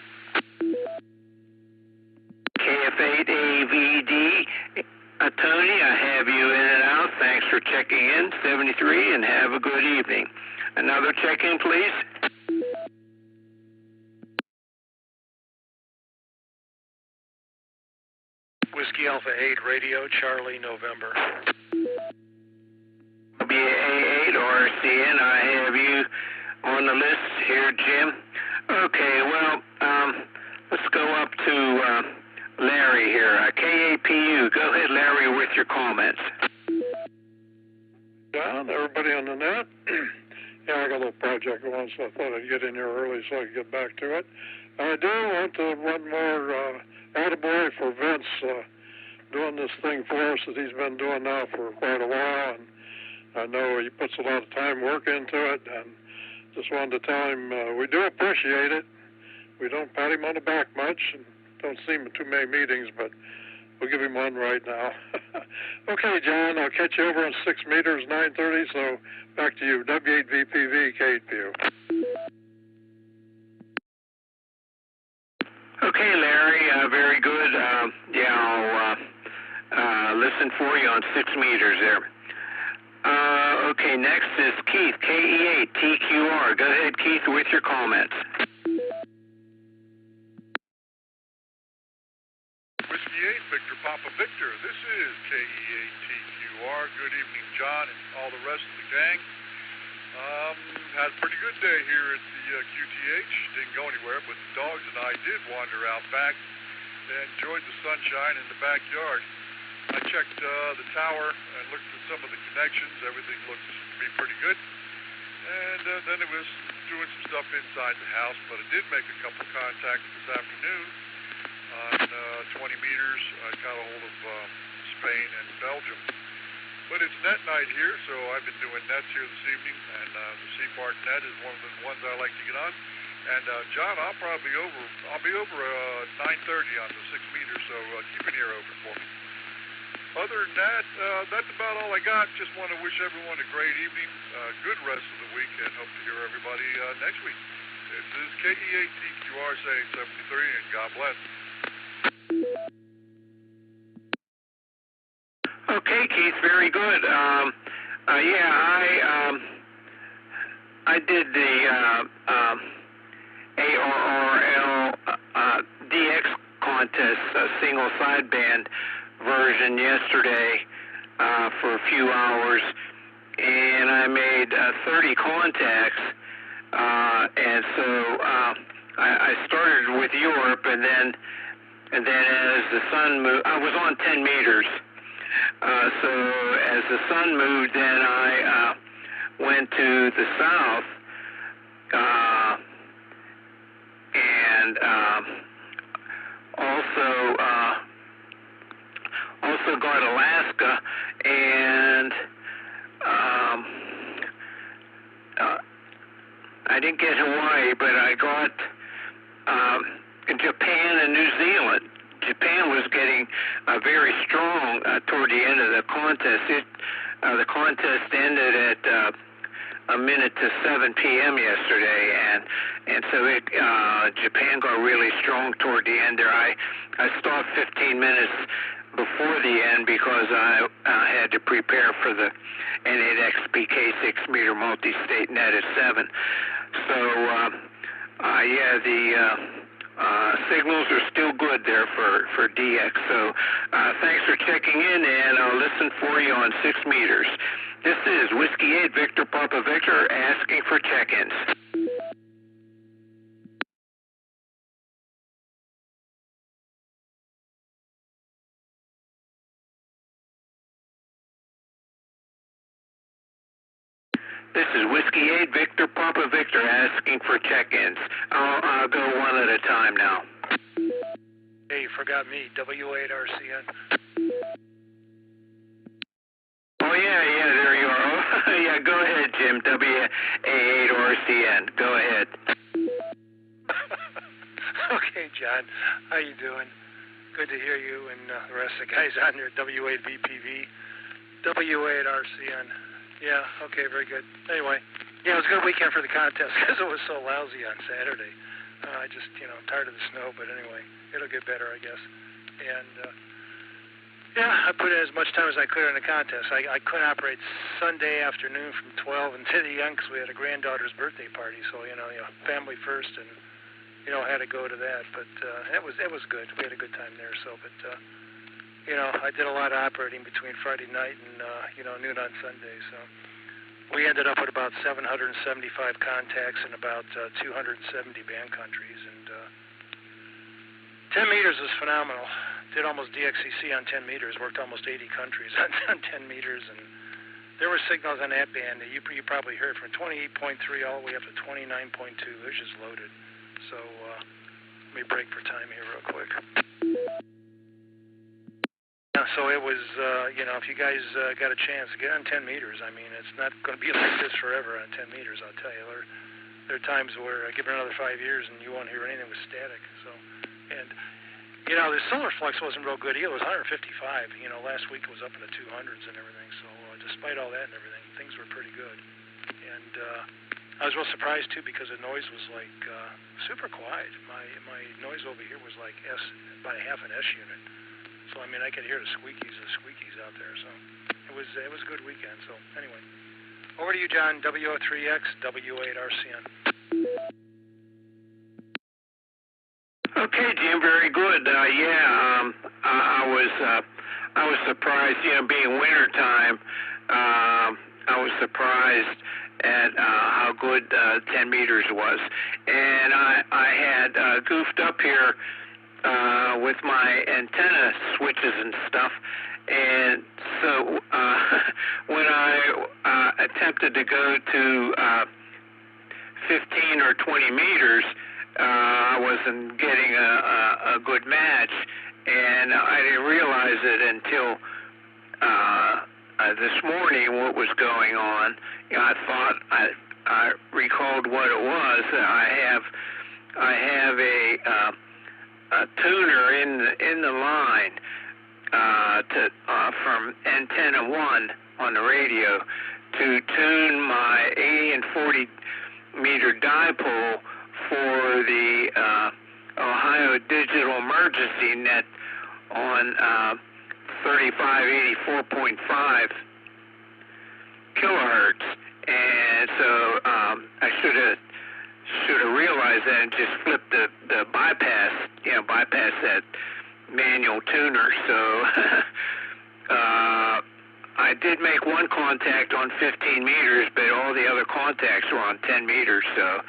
KF8AVD, Tony, I have you in and out. Thanks for checking in, 73, and have a good evening. Another check-in, please. Whiskey Alpha 8 Radio, Charlie, November. BA8 RCN, I have you on the list here, Jim. Okay, well, let's go up to Larry here. KAPU, go ahead, Larry, with your comments. John, everybody on the net. Yeah, I got a little project going, so I thought I'd get in here early so I could get back to it. I do want one more attaboy for Vince doing this thing for us that he's been doing now for quite a while, and I know he puts a lot of time, work into it, and just wanted to tell him we do appreciate it. We don't pat him on the back much, and don't see him in too many meetings, but we'll give him one right now. Okay, John, I'll catch you over on 6 meters, 9:30, so back to you. W8VPV, K8PU. Okay, Larry, very good. Yeah, I'll listen for you on 6 meters there. Okay, next is Keith, KE8TQR. Go ahead, Keith, with your comments. Whiskey 8, Victor Papa Victor. This is KE8TQR. Good evening, John, and all the rest of the gang. Had a pretty good day here at the QTH. Didn't go anywhere, but the dogs and I did wander out back and enjoyed the sunshine in the backyard. I checked the tower and looked at some of the connections. Everything looks to be pretty good. And then it was doing some stuff inside the house, but I did make a couple contacts this afternoon on 20 meters. I got a hold of Spain and Belgium. But it's net night here, so I've been doing nets here this evening, and the Seapark net is one of the ones I like to get on. And John, I'll be over 9:30 on the 6 meters, so keep an ear open for me. Other than that, that's about all I got. Just want to wish everyone a great evening, good rest of the week, and hope to hear everybody next week. This is KE8TQR saying 73, and God bless. Okay, Keith, very good. I did the ARRL DX contest single sideband version yesterday for a few hours, and I made 30 contacts, and so I started with Europe, and then as the sun moved, I was on 10 meters. So as the sun moved, then I went to the south, and also got Alaska, and I didn't get Hawaii, but I got Japan and New Zealand. Japan was getting very strong toward the end of the contest. The contest ended at a minute to 7 p.m. yesterday, and so Japan got really strong toward the end there. I stopped 15 minutes before the end because I had to prepare for the N8XPK 6-meter multi-state net at 7. So the signals are still good there for DX. So thanks for checking in, and I'll listen for you on 6 meters. This is Whiskey 8 Victor Papa Victor asking for check-ins. This is Whiskey 8 Victor Papa Victor asking for check-ins. I'll go one at a time now. Hey, you forgot me, W8RCN. Oh, yeah, there you are. Yeah, go ahead, Jim, WA8RCN. Go ahead. Okay, John, how you doing? Good to hear you and the rest of the guys on there, W8VPV, W8RCN. Yeah, okay, very good. Anyway, yeah, it was a good weekend for the contest because it was so lousy on Saturday. I just, I'm tired of the snow, but anyway, it'll get better, I guess. And, I put in as much time as I could in the contest. I couldn't operate Sunday afternoon from 12 until the young, because we had a granddaughter's birthday party, so, family first, and, had to go to that. But it was good. We had a good time there, so, but, I did a lot of operating between Friday night and, noon on Sunday. So we ended up with about 775 contacts in about 270 band countries. And 10 meters was phenomenal. Did almost DXCC on 10 meters, worked almost 80 countries on 10 meters. And there were signals on that band that you probably heard from 28.3 all the way up to 29.2. It was just loaded. So let me break for time here real quick. So it was, if you guys got a chance to get on 10 meters, I mean, it's not going to be like this forever on 10 meters, I'll tell you. There are times where I give it another 5 years and you won't hear anything with static. So, and, the solar flux wasn't real good either. It was 155. Last week it was up in the 200s and everything. So despite all that and everything, things were pretty good. And I was real surprised, too, because the noise was, super quiet. My noise over here was like about a half an S unit. So, I mean, I could hear the squeakies out there. So it was a good weekend. So anyway, over to you, John, WO3X, W8RCN. Okay, Jim, very good. I was surprised, being winter time, I was surprised at how good 10 meters was. And I had goofed up here with my antenna switches and stuff, and so when I attempted to go to 15 or 20 meters, I wasn't getting a good match, and I didn't realize it until this morning what was going on. I thought I recalled what it was. I have a tuner in the line from antenna 1 on the radio to tune my 80 and 40 meter dipole for the Ohio Digital Emergency Net on 3584.5 kilohertz, and so I should have realized realize that and just flip the bypass, bypass that manual tuner. So I did make one contact on 15 meters, but all the other contacts were on 10 meters. So,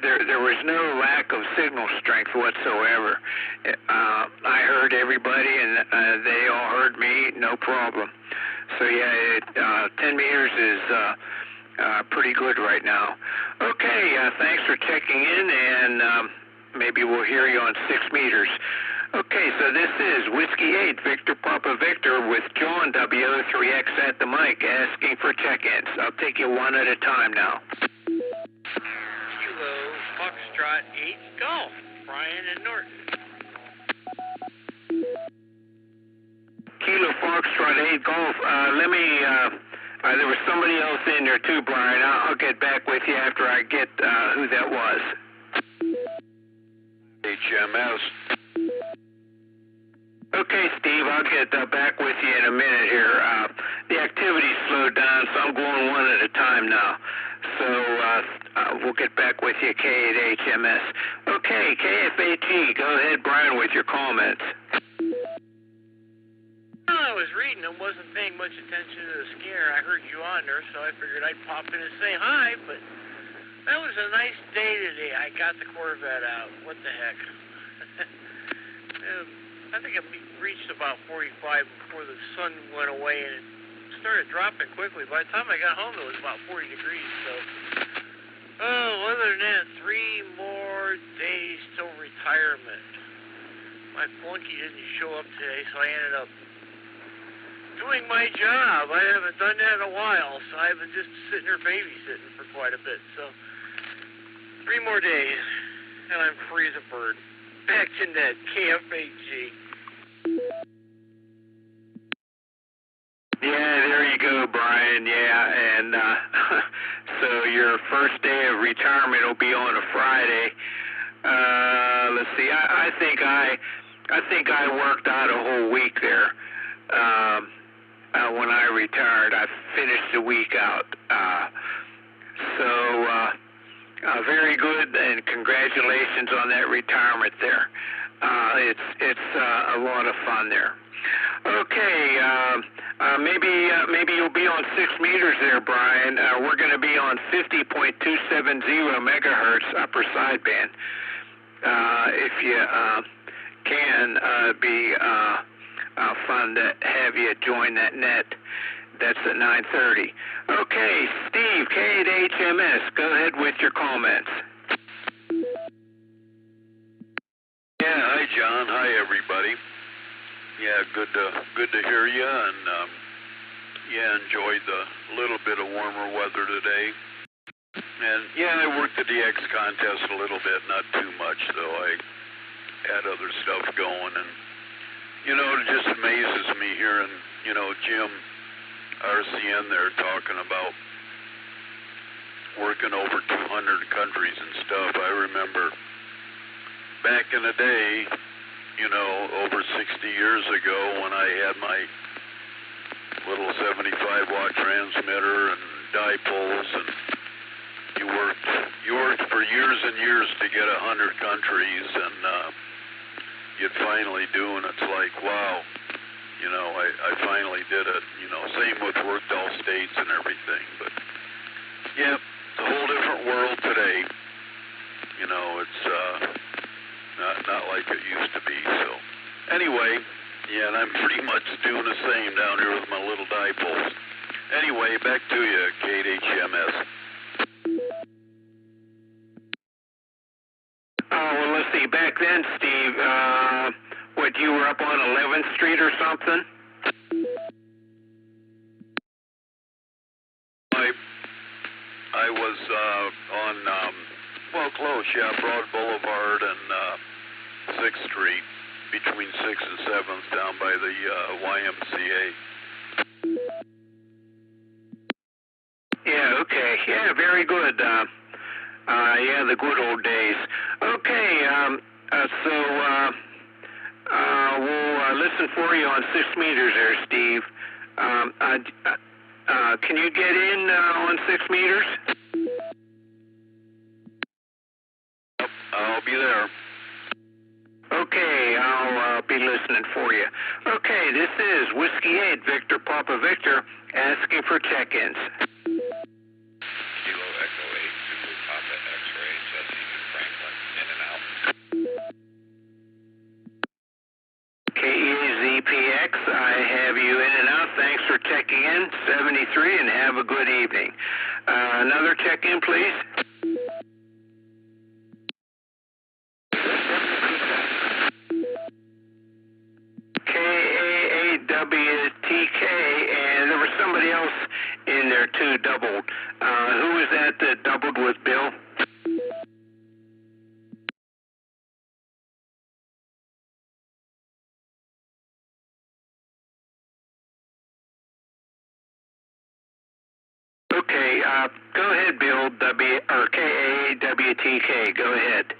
there was no lack of signal strength whatsoever. I heard everybody, and they all heard me, no problem. So yeah, 10 meters is pretty good right now. Okay, thanks for checking in, and maybe we'll hear you on 6 meters. Okay, so this is Whiskey 8, Victor Papa Victor, with John W03X at the mic, asking for check-ins. I'll take you one at a time now. Kilo Foxtrot 8 Golf, Brian and Norton. Kilo Foxtrot 8 Golf. Let me, there was somebody else in there too, Brian. I'll get back with you after I get who that was. HMS. Okay, Steve, I'll get back with you in a minute here. The activity slowed down, so I'm going one at a time now. So we'll get back with you, K8HMS. Okay, KFAT, go ahead, Brian, with your comments. Well, I was reading and wasn't paying much attention to the scare. I heard you on there, so I figured I'd pop in and say hi, but that was a nice day today. I got the Corvette out. What the heck? I think it reached about 45 before the sun went away, and it started dropping quickly. By the time I got home, it was about 40 degrees. So, other than that, 3 more days till retirement. My flunky didn't show up today, so I ended up doing my job. I haven't done that in a while, so I've been just sitting there babysitting for quite a bit. So, 3 more days, and I'm free as a bird. Back to net, KFAG. Yeah, there you go, Brian. Yeah, and so your first day of retirement will be on a Friday. Let's see. I think I worked out a whole week there. When I retired, I finished the week out. Very good, and congratulations on that retirement there. It's a lot of fun there. Okay, maybe you'll be on 6 meters there, Brian. We're going to be on 50.270 megahertz upper sideband. If you can, be fun to have you join that net. That's at 9:30. Okay, Steve, K8HMS, go ahead with your comments. Yeah, hi John, hi everybody. Yeah, good to hear you, and enjoyed the little bit of warmer weather today. And yeah, I worked the DX contest a little bit, not too much though. I had other stuff going, and it just amazes me hearing Jim RCN there talking about working over 200 countries and stuff. I remember back in the day, over 60 years ago, when I had my little 75-watt transmitter and dipoles, and you worked for years and years to get 100 countries, and you'd finally do, and it's like, wow, I finally did it. Same with worked all states and everything, but yeah, it's a whole different world today. It's not like it used to be. So anyway, yeah, and I'm pretty much doing the same down here with my little dipoles. Anyway, back to you, KHMS. Well, let's see. Back then, Steve, you were up on 11th Street or something? I was on, close, Broad Boulevard and 6th Street, between 6th and 7th, down by the YMCA. Yeah, okay. Yeah, very good. The good old days. Okay, we'll listen for you on 6 meters there, Steve. Can you get in on 6 meters? running for you. Okay, this is Whiskey 8, Victor Papa Victor, asking for check-ins. Kilo Echo 8 Zulu Papa X-ray, Jesse Franklin, in and out. KEZPX, I have you in and out. Thanks for checking in. 73, and have a good evening. Another check-in, please. KA8WTK, and there was somebody else in there too, doubled. Who was that doubled with Bill? Okay, go ahead, Bill, KA8WTK, go ahead.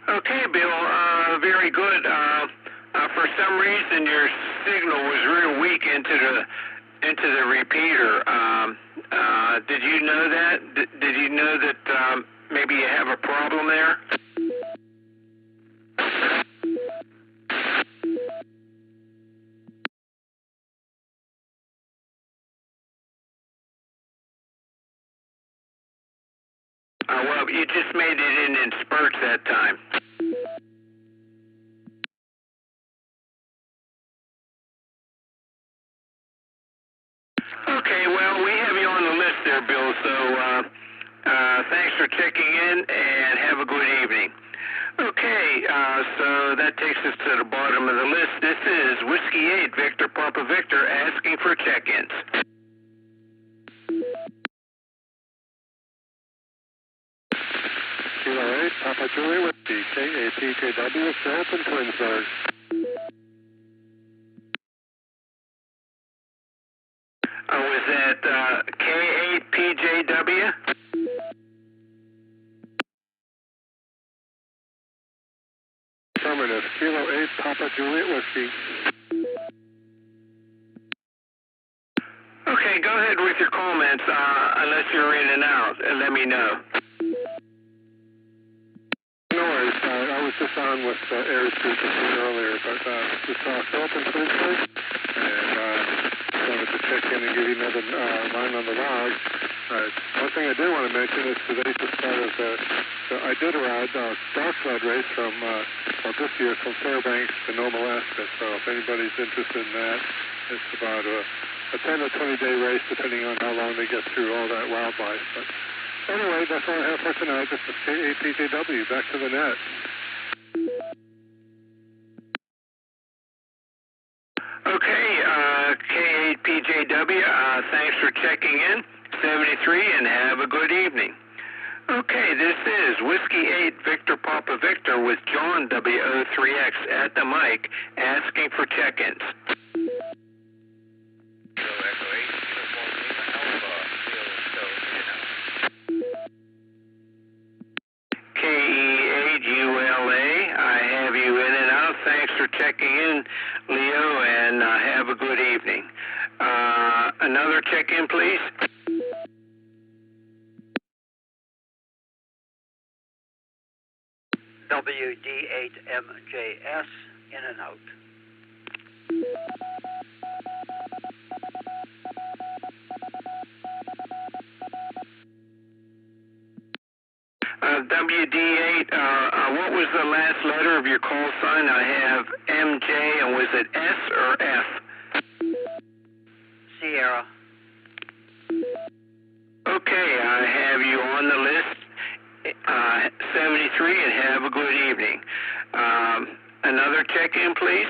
Okay, Bill, very good. For some reason, your signal was real weak into the repeater. Did you know that? Did you know that maybe you have a problem there? Well, you just made it in spurts that time. Okay, well, we have you on the list there, Bill, so thanks for checking in, and have a good evening. Okay, so that takes us to the bottom of the list. This is Whiskey 8, Victor Papa Victor, asking for check-ins. Kilo 8, Papa Julie with the KAPJW, Philip in Twinsburg. Was that K8PJW? Affirmative. Kilo 8, Papa Juliet Whiskey. Okay, go ahead with your comments, unless you're in and out, and let me know. No worries. I was just on with airspeed earlier, but just Philip in Twinsburg, and wanted to check in and give you another line on the log. One thing I did want to mention is today just started the Iditarod dog sled race from, this year from Fairbanks to Nome, Alaska. So if anybody's interested in that, it's about a 10 or 20 day race depending on how long they get through all that wildlife. But anyway, that's all I have for tonight. This is KAPJW. Back to the net. Okay, K8PJW, thanks for checking in. 73, and have a good evening. Okay, this is Whiskey 8, Victor Papa Victor with John WO3X at the mic, asking for check-ins. KE8ULA, I have you in and out. Thanks for checking in, Leo, and have a good evening. Another check-in, please. WD8MJS, in and out. WD8, what was the last letter of your call sign? I have MJ, and was it S or F? Sierra. Okay, I have you on the list, 73, and have a good evening. Another check-in, please.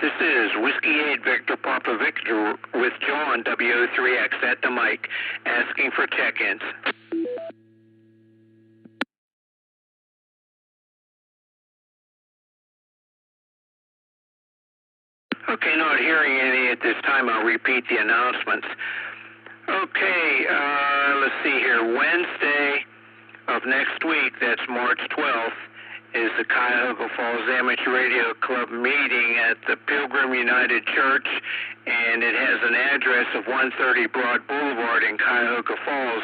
This is Whiskey 8 Victor Papa Victor with John W03X at the mic, asking for check-ins. Okay, not hearing any at this time. I'll repeat the announcements. Okay, let's see here. Wednesday of next week, that's March 12th, is the Cuyahoga Falls Amateur Radio Club meeting at the Pilgrim United Church, and it has an address of 130 Broad Boulevard in Cuyahoga Falls.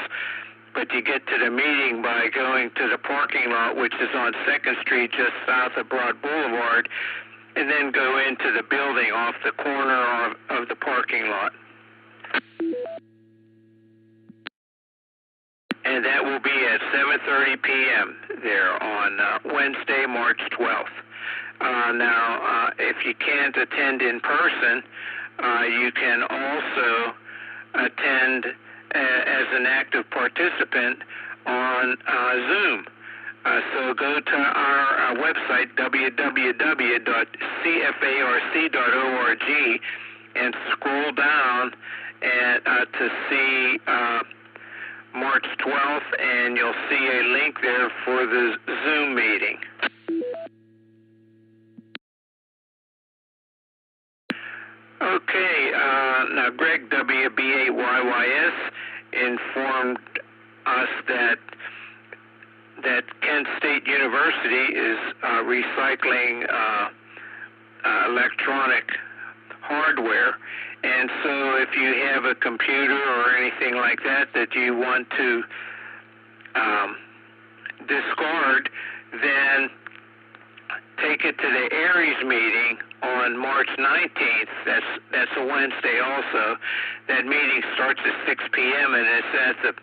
But you get to the meeting by going to the parking lot, which is on 2nd Street, just south of Broad Boulevard, and then go into the building off the corner of the parking lot. And that will be at 7:30 p.m. there on Wednesday, March 12th. Now, if you can't attend in person, you can also attend as an active participant on Zoom. So go to our website, www.cfarc.org, and scroll down to see March 12th, and you'll see a link there for the Zoom meeting. Okay, now Greg WB8YYS informed us that Kent State University is recycling electronic hardware. And so if you have a computer or anything like that you want to discard, then take it to the Aries meeting on March 19th. That's a Wednesday also. That meeting starts at 6 p.m. and it's at the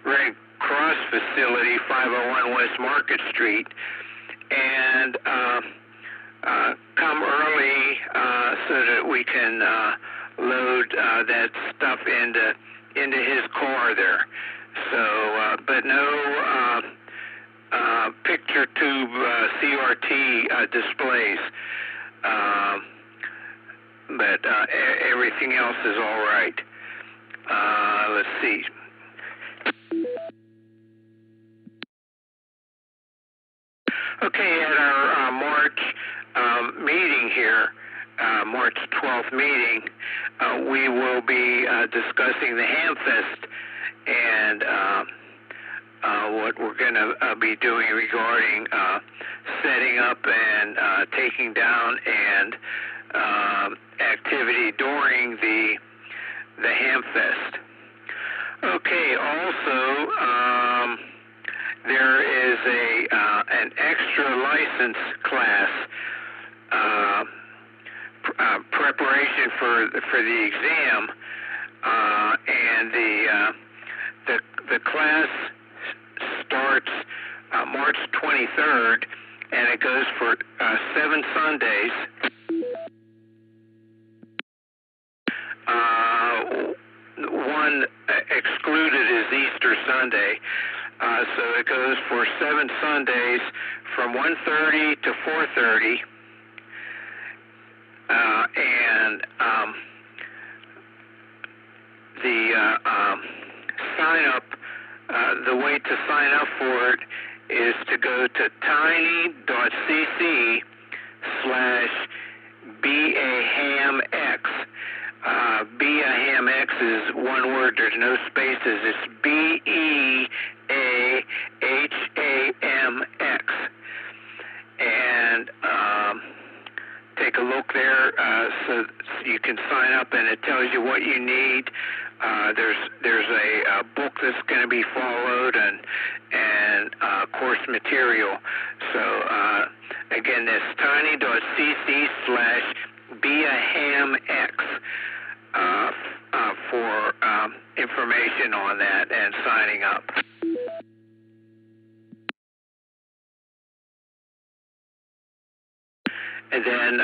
Red Cross facility, 501 West Market Street. And come early so that we can load that stuff into his car there. So, but no picture tube CRT displays. But everything else is all right. Let's see. Okay, at our March meeting here, March 12th meeting, we will be discussing the Hamfest and what we're going to be doing regarding setting up and taking down and activity during the Hamfest. Okay, also there is an extra license class preparation for the exam, and the class starts March 23rd, and it goes for 7 Sundays. One excluded is Easter Sunday. So it goes for 7 Sundays from 1:30 to 4:30. And the sign up, the way to sign up for it is to go to tiny.cc/BAHAMX. BAHAMX is one word, there's no spaces. It's BEAHAMX. And take a look there so you can sign up, and it tells you what you need. There's a book that's going to be followed and course material. So Again, that's tiny.cc/beahamx for information on that and signing up. And then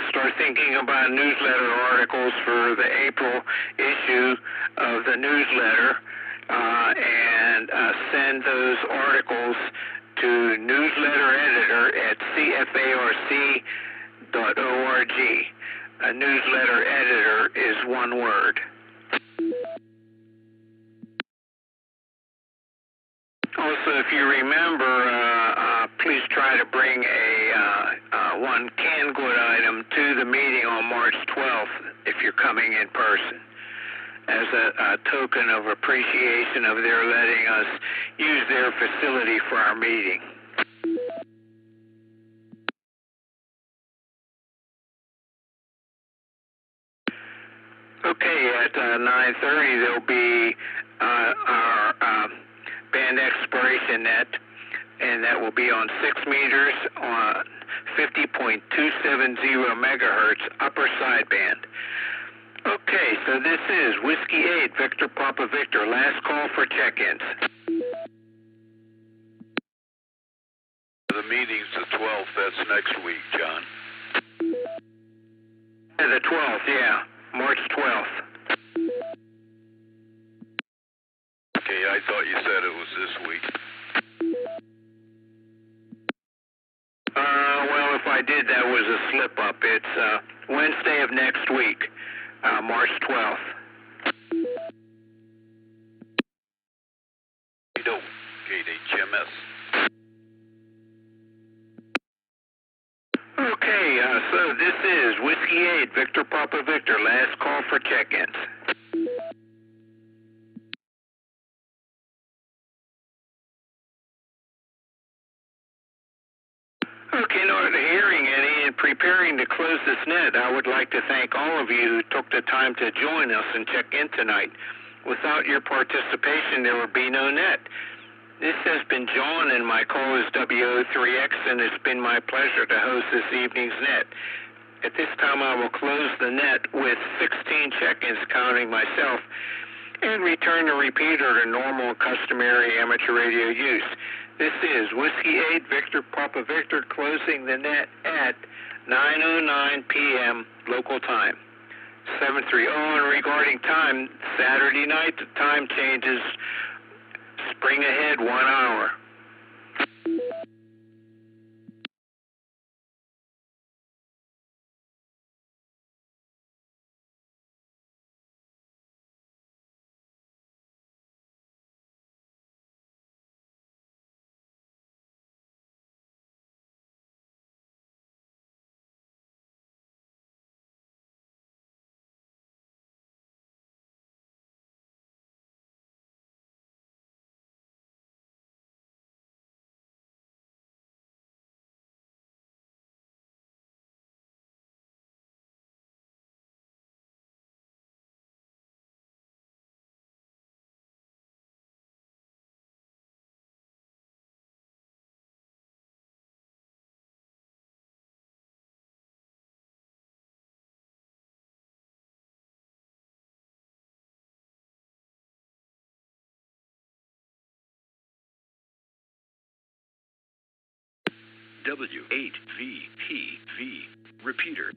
start thinking about newsletter articles for the April issue of the newsletter, and send those articles to newsletter editor at cfarc.org. A newsletter editor is one word. Also, if you remember, please try to bring one canned good item to the meeting on March 12th if you're coming in person, as a token of appreciation of their letting us use their facility for our meeting. Okay, at 9:30 there'll be our band expiration net, and that will be on 6 meters on 50.270 megahertz upper sideband. Okay, so this is Whiskey 8, Victor Papa Victor, last call for check-ins. The meeting's the 12th, that's next week, John. The 12th, yeah, March 12th. Okay, I thought you said it was this week. Well, if I did, that was a slip-up. It's Wednesday of next week, March 12th. KHMS. Okay, so this is Whiskey 8, Victor Papa Victor, last call for check-ins. Okay, in order to hearing any and preparing to close this net, I would like to thank all of you who took the time to join us and check in tonight. Without your participation, there would be no net. This has been John, and my call is WO3X, and it's been my pleasure to host this evening's net. At this time, I will close the net with 16 check-ins, counting myself, and return the repeater to normal customary amateur radio use. This is Whiskey 8, Victor Papa Victor, closing the net at 9:09 p.m. local time. 730. And regarding time, Saturday night, the time changes. Spring ahead 1 hour. W8VPV repeater.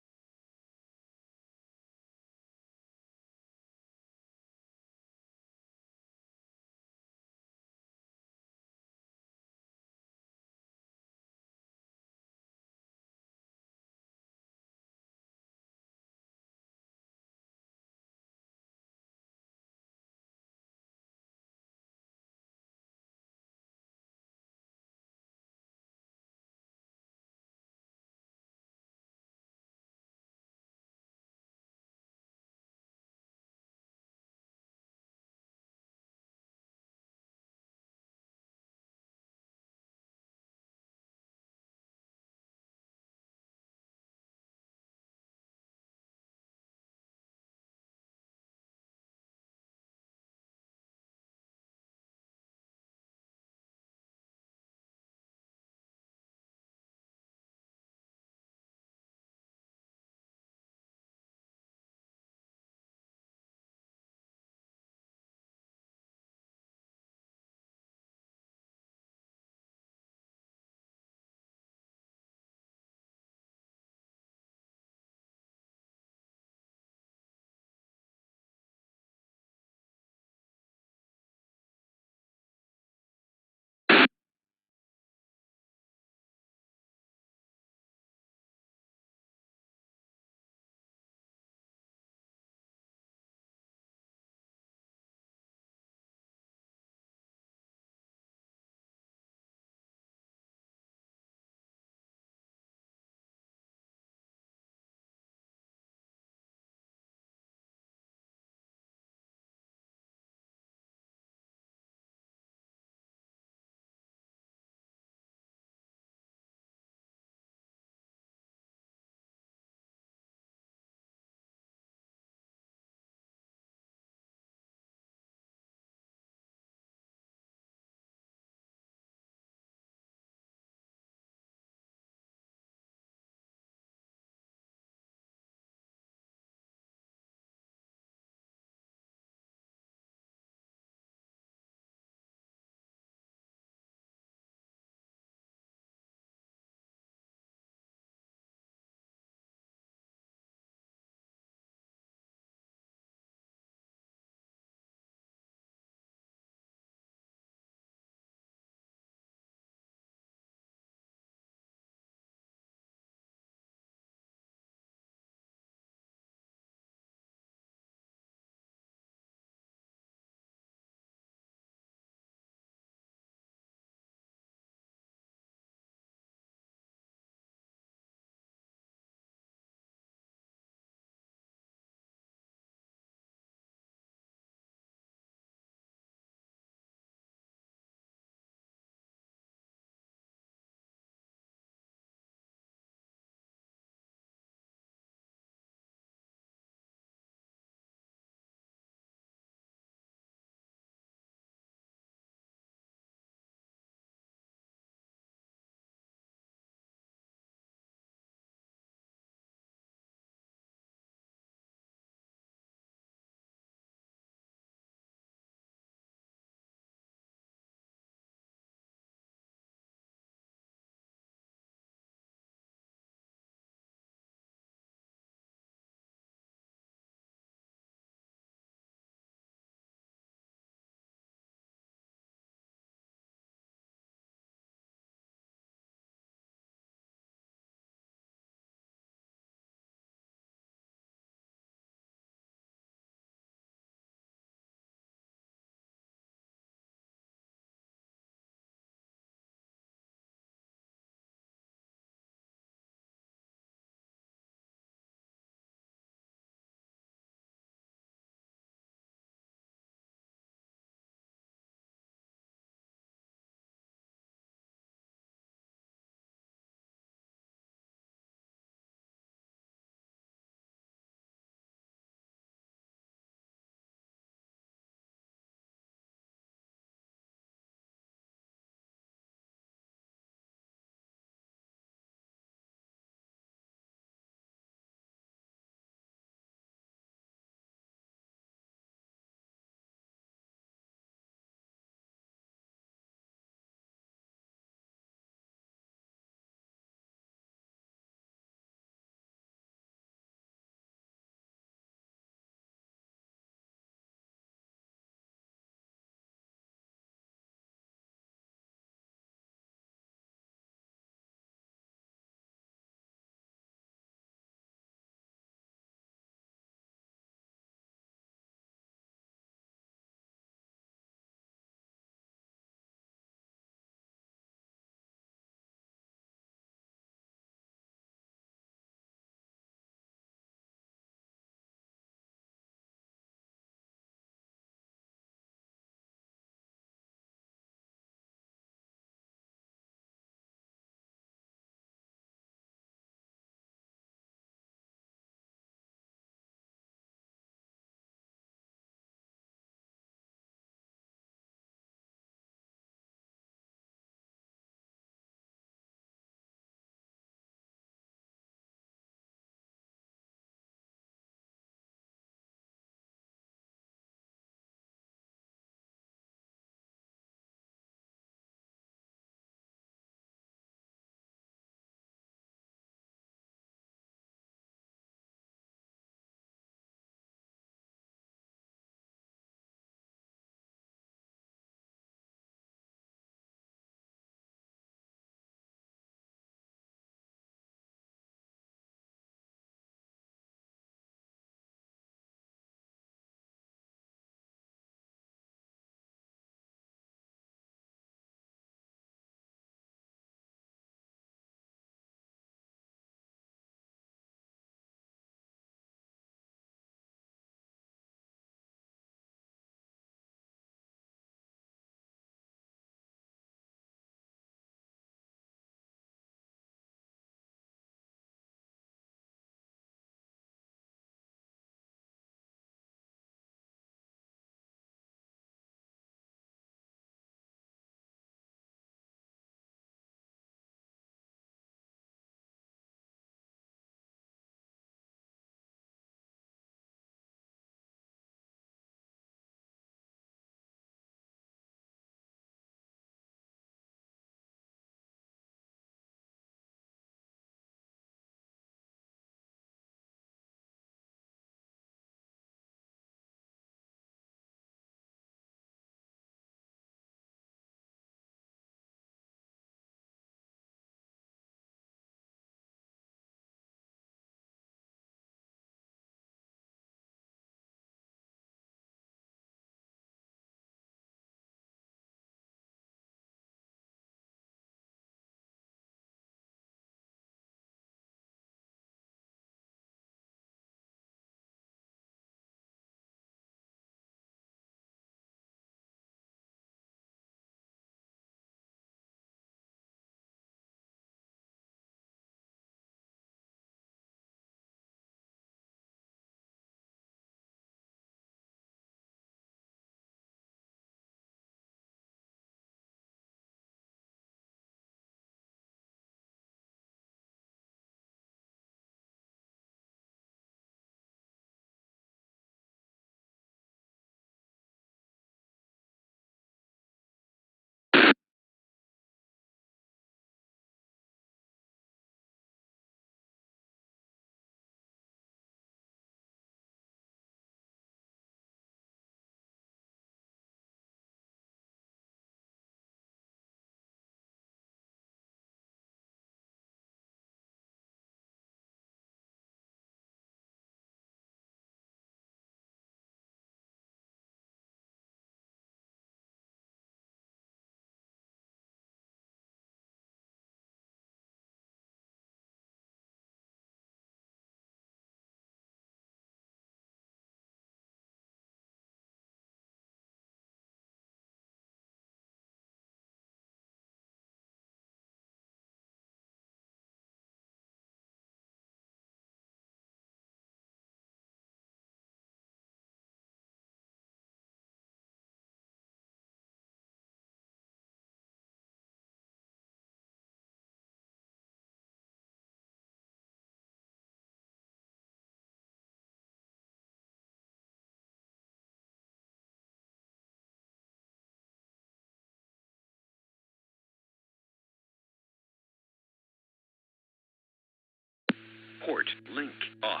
Port link off.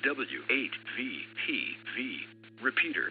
W8VPV repeater.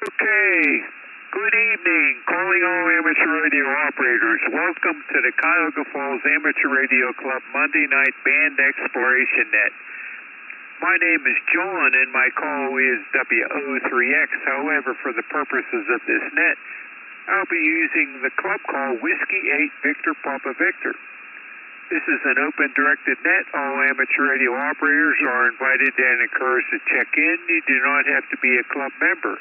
Okay, Good evening, calling all amateur radio operators. Welcome to the Cuyahoga Falls Amateur Radio Club Monday Night Band Exploration Net. My name is John and my call is WO3X. However, for the purposes of this net, I'll be using the club call Whiskey 8 Victor Papa Victor. This is an open directed net. All amateur radio operators are invited and encouraged to check in. You do not have to be a club member.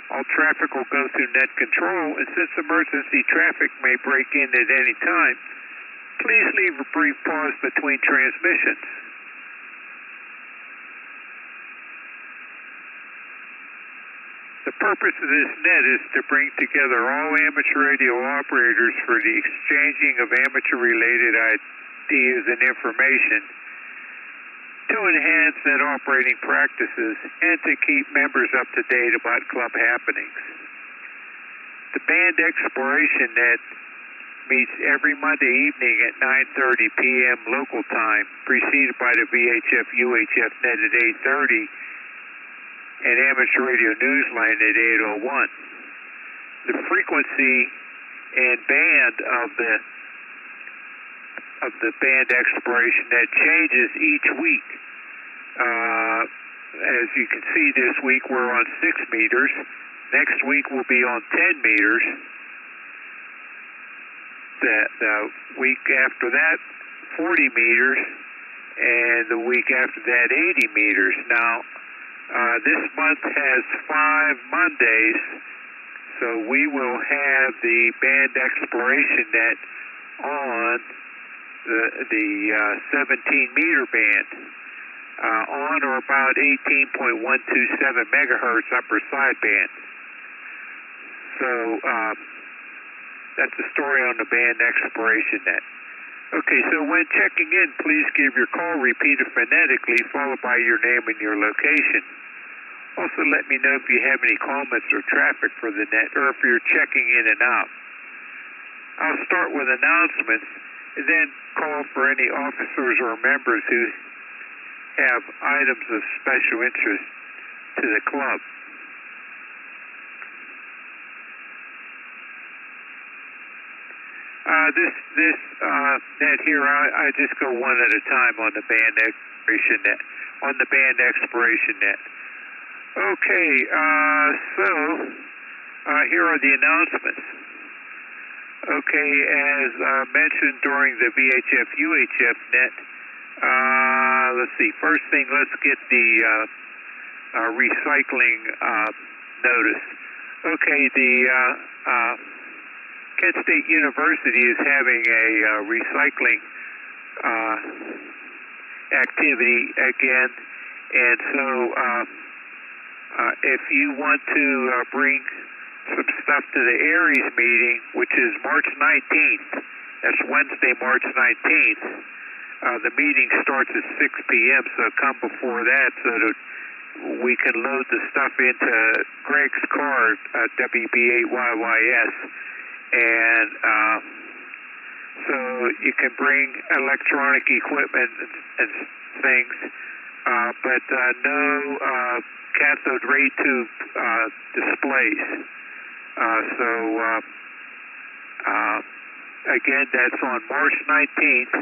All traffic will go through net control, and since emergency traffic may break in at any time, please leave a brief pause between transmissions. The purpose of this net is to bring together all amateur radio operators for the exchanging of amateur-related ideas and information, to enhance net operating practices, and to keep members up to date about club happenings. The Band Exploration Net meets every Monday evening at 9:30 p.m. local time, preceded by the VHF UHF Net at 8:30 and Amateur Radio Newsline at 8:01. The frequency and band of the Band Exploration Net changes each week. As you can see, this week we're on 6 meters. Next week we'll be on 10 meters. The week after that, 40 meters. And the week after that, 80 meters. Now, this month has 5 Mondays, so we will have the Band Exploration Net on the 17-meter band, on or about 18.127 megahertz upper sideband. So that's the story on the Band Exploration Net. Okay, so when checking in, please give your call repeated phonetically, followed by your name and your location. Also, let me know if you have any comments or traffic for the net, or if you're checking in and out. I'll start with announcements, and then call for any officers or members who have items of special interest to the club. This net here, I just go one at a time on the Band Exploration Net. Okay, so here are the announcements. Okay, as mentioned during the VHF UHF net, let's see. First thing, let's get the recycling notice. Okay, the Kent State University is having a recycling activity again, and so if you want to bring some stuff to the Aries meeting, which is March 19th, that's Wednesday, March 19th, the meeting starts at 6 p.m., so come before that so that we can load the stuff into Greg's car, WB8YYS, and so you can bring electronic equipment and things, but no cathode ray tube displays. Again, that's on March 19th,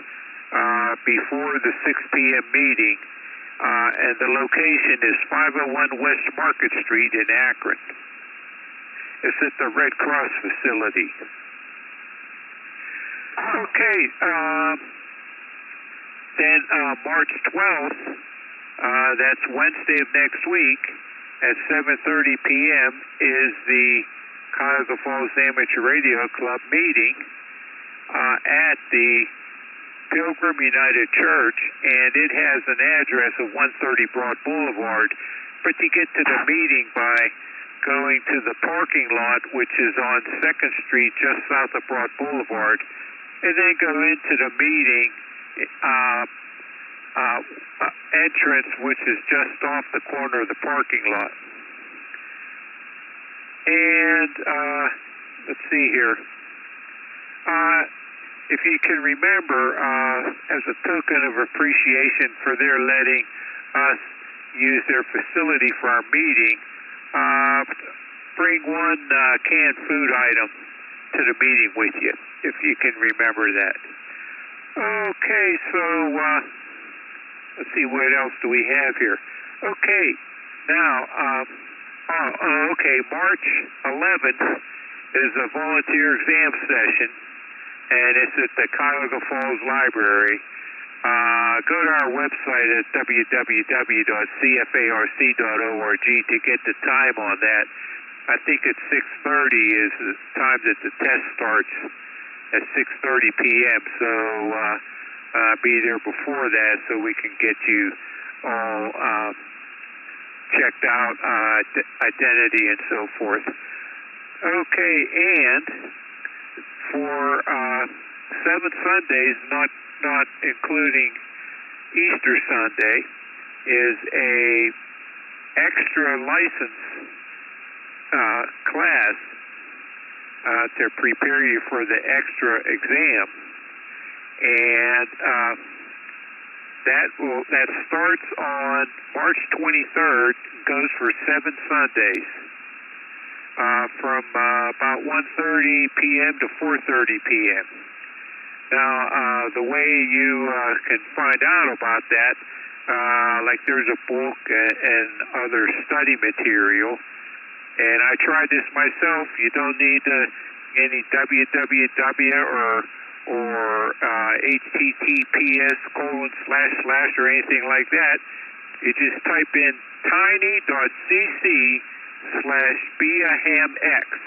before the 6 p.m. meeting, and the location is 501 West Market Street in Akron. It's at the Red Cross facility. Okay, then March 12th, that's Wednesday of next week, at 7:30 p.m. is the Cuyahoga Falls Amateur Radio Club meeting at the Pilgrim United Church, and it has an address of 130 Broad Boulevard, but you get to the meeting by going to the parking lot, which is on 2nd Street, just south of Broad Boulevard, and then go into the meeting entrance, which is just off the corner of the parking lot. And let's see here. If you can remember, as a token of appreciation for their letting us use their facility for our meeting, bring one canned food item to the meeting with you, if you can remember that. Okay, so let's see, what else do we have here? Okay, now, okay, March 11th is a volunteer exam session, and it's at the Cuyahoga Falls Library. Go to our website at www.cfarc.org to get the time on that. I think it's 6:30 is the time that the test starts, at 6:30 p.m. So be there before that so we can get you all checked out, identity and so forth. Okay, and for 7 Sundays, not including Easter Sunday, is a extra license class to prepare you for the extra exam, and that starts on March 23rd, goes for 7 Sundays, from about 1:30 p.m. to 4:30 p.m. Now, the way you can find out about that, like there's a book and other study material, and I tried this myself. You don't need any www or https:// or anything like that. You just type in tiny.cc/beahamx.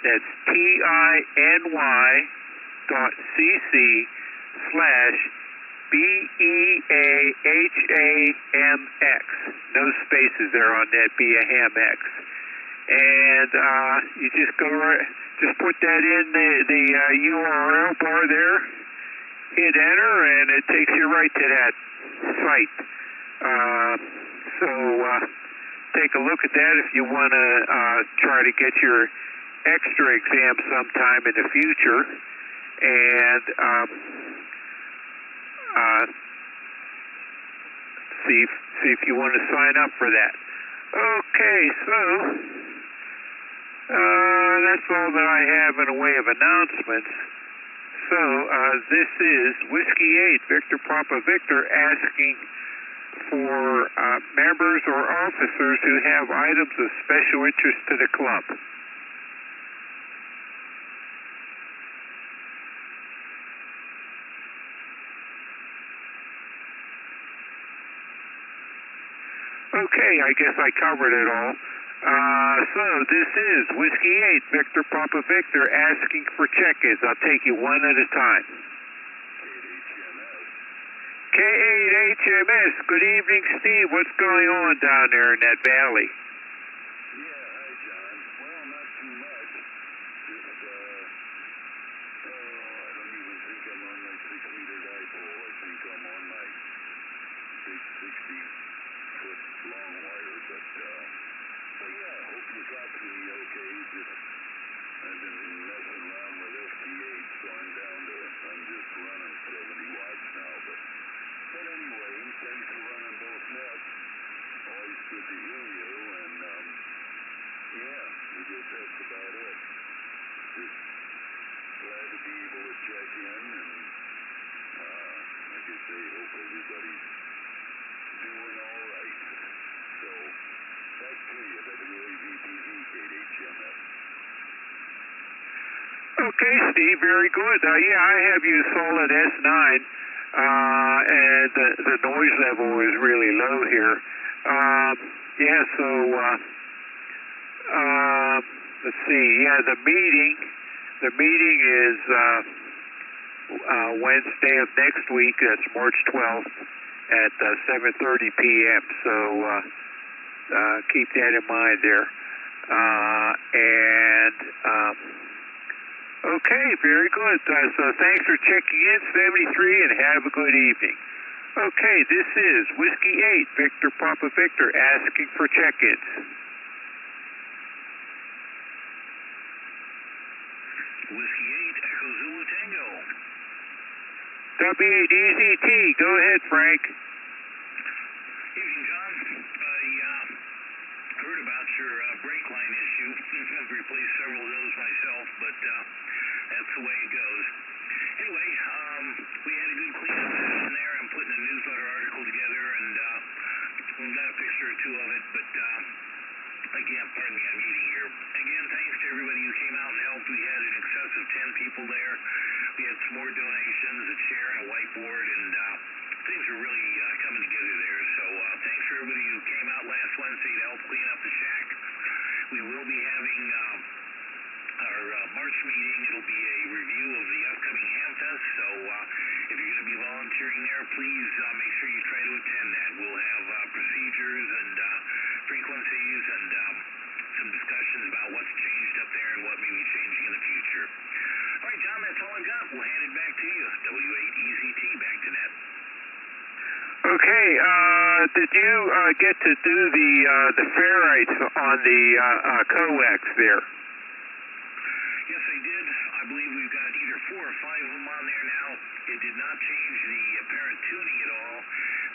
That's tiny.cc/beahamx. No spaces there on that, beahamx. And you just go right, just put that in the URL bar there, hit enter, and it takes you right to that site. So take a look at that if you want to try to get your extra exam sometime in the future, and see if you want to sign up for that. Okay, so that's all that I have in the way of announcements. So this is Whiskey 8, Victor Papa Victor, asking for members or officers who have items of special interest to the club. Okay, I guess I covered it all. So this is Whiskey 8, Victor Papa Victor, asking for check-ins. I'll take you one at a time. K8HMS, good evening, Steve. What's going on down there in that valley? Okay, Steve, very good. Yeah, I have you solid S9, and the noise level is really low here. Yeah, so let's see. Yeah, the meeting is Wednesday of next week. That's March 12th at 7:30 p.m. So keep that in mind there. Okay, very good. So thanks for checking in, 73, and have a good evening. Okay, this is Whiskey 8, Victor Papa Victor, asking for check-ins. Whiskey 8, Echo Zulu Tango. W8EZT, go ahead, Frank. Evening, John. I heard about your brain that's the way it goes. Anyway, we had a good cleanup session there. I'm putting a newsletter article together, and we've got a picture or two of it, but again, pardon me, I'm eating here. Again, thanks to everybody who came out and helped. We had in excess of 10 people there. We had some more donations, a chair and a whiteboard, and things are really coming together there. So thanks for everybody who came out last Wednesday to help clean up the shack. We will be having our March meeting. It'll be a review of the upcoming Hamfest. So if you're going to be volunteering there, please make sure you try to attend that. We'll have procedures and frequencies and some discussions about what's changed up there and what may be changing in the future. All right, John, that's all I got. We'll hand it back to you. W8EZT, back to net. Okay, did you get to do the ferrites on the coax there? Yes, I did. I believe we've got either 4 or 5 of them on there now. It did not change the apparent tuning at all.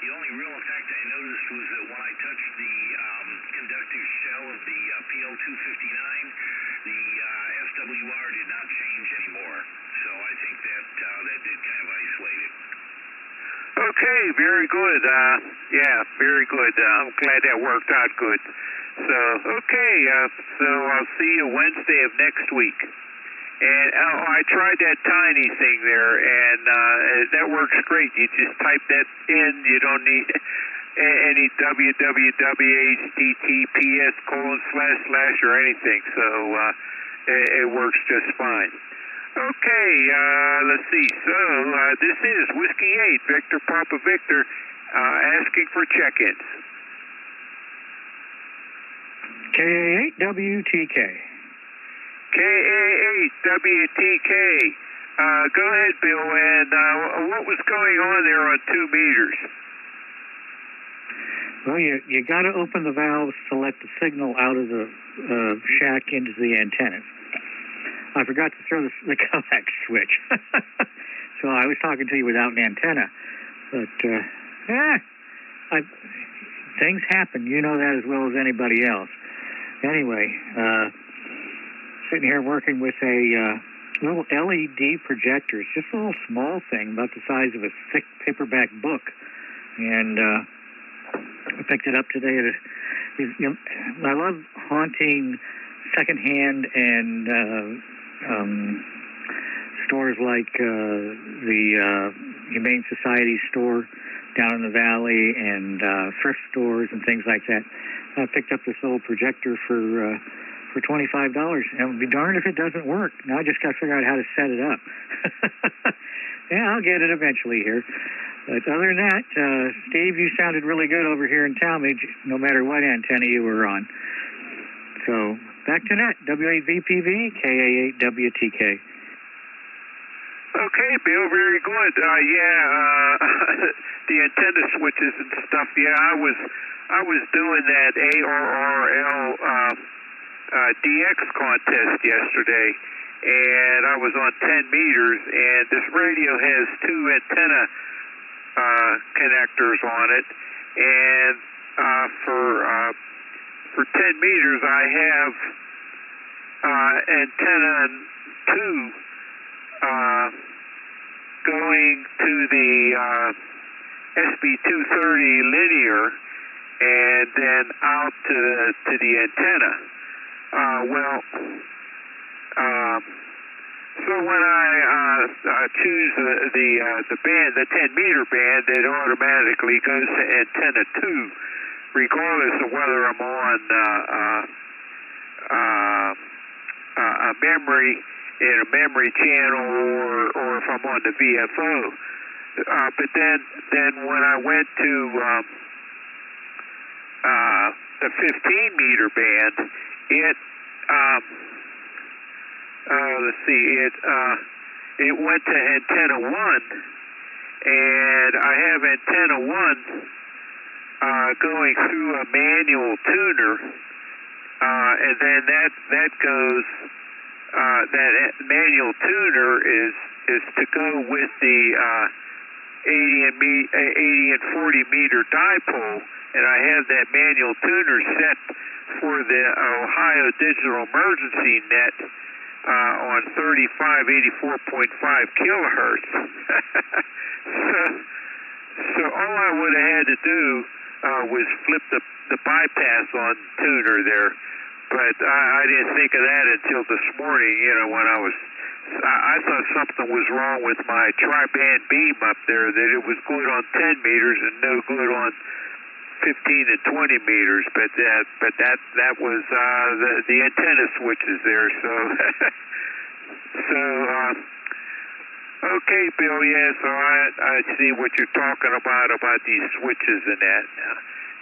The only real effect I noticed was that when I touched the conductive shell of the PL259, the SWR did not change anymore. So I think that did kind of isolate it. Okay, very good. Yeah, very good. I'm glad that worked out good. So, okay, so I'll see you Wednesday of next week. And I tried that tiny thing there, and that works great. You just type that in. You don't need any www.https:// or anything. So it works just fine. Okay, let's see. So this is Whiskey 8, Victor Papa Victor, asking for check-ins. KA8WTK. KA8WTK. Go ahead, Bill, and what was going on there on 2 meters? Well, you got to open the valves to let the signal out of the shack into the antennas. I forgot to throw the coax switch. So I was talking to you without an antenna. But, things happen. You know that as well as anybody else. Anyway, sitting here working with a little LED projector. It's just a little small thing, about the size of a thick paperback book. And I picked it up today. I love haunting secondhand and stores like the Humane Society store down in the valley and thrift stores and things like that. I picked up this little projector for $25, and it would be darned if it doesn't work. Now I just got to figure out how to set it up. Yeah, I'll get it eventually here. But other than that, Steve, you sounded really good over here in Talmadge, no matter what antenna you were on. So back to net, W8VPV, KA8WTK. Okay, Bill, very good. The antenna switches and stuff. Yeah, I was doing that ARRL DX contest yesterday, and I was on 10 meters, and this radio has 2 antenna connectors on it, and for 10 meters I have antenna 2 going to the SB230 linear and then out to the antenna. So when I choose the band, the 10 meter band, it automatically goes to antenna 2, regardless of whether I'm on a memory in a memory channel or if I'm on the VFO. But then when I went to the 15 meter band, it it went to antenna 1, and I have antenna 1 going through a manual tuner, and then that goes. That manual tuner is to go with the 80 and 40 meter dipole, and I have that manual tuner set for the Ohio Digital Emergency Net on 3584.5 kilohertz. So all I would have had to do was flip the bypass on tuner there, but I didn't think of that until this morning. When I thought something was wrong with my tri-band beam up there, that it was good on 10 meters and no good on 15 and 20 meters, but that was the antenna switches there. Okay, Bill. Yeah, so I see what you're talking about these switches and that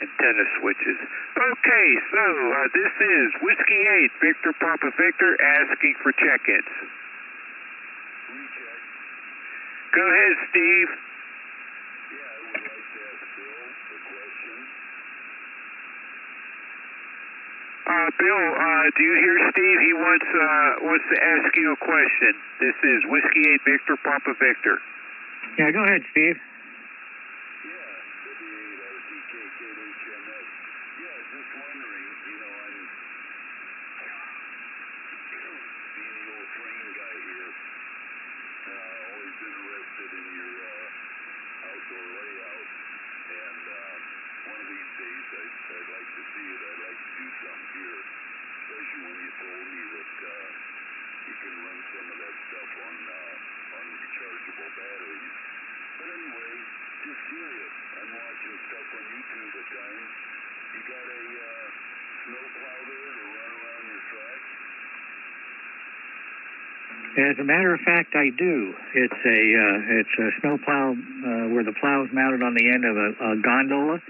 antenna switches. Okay, so this is Whiskey 8 Victor Papa Victor asking for check-ins. Go ahead, Steve. Bill, do you hear Steve? He wants to ask you a question. This is Whiskey 8 Victor Papa Victor. Yeah, go ahead, Steve. As a matter of fact, I do. It's a snow plow where the plow is mounted on the end of a gondola.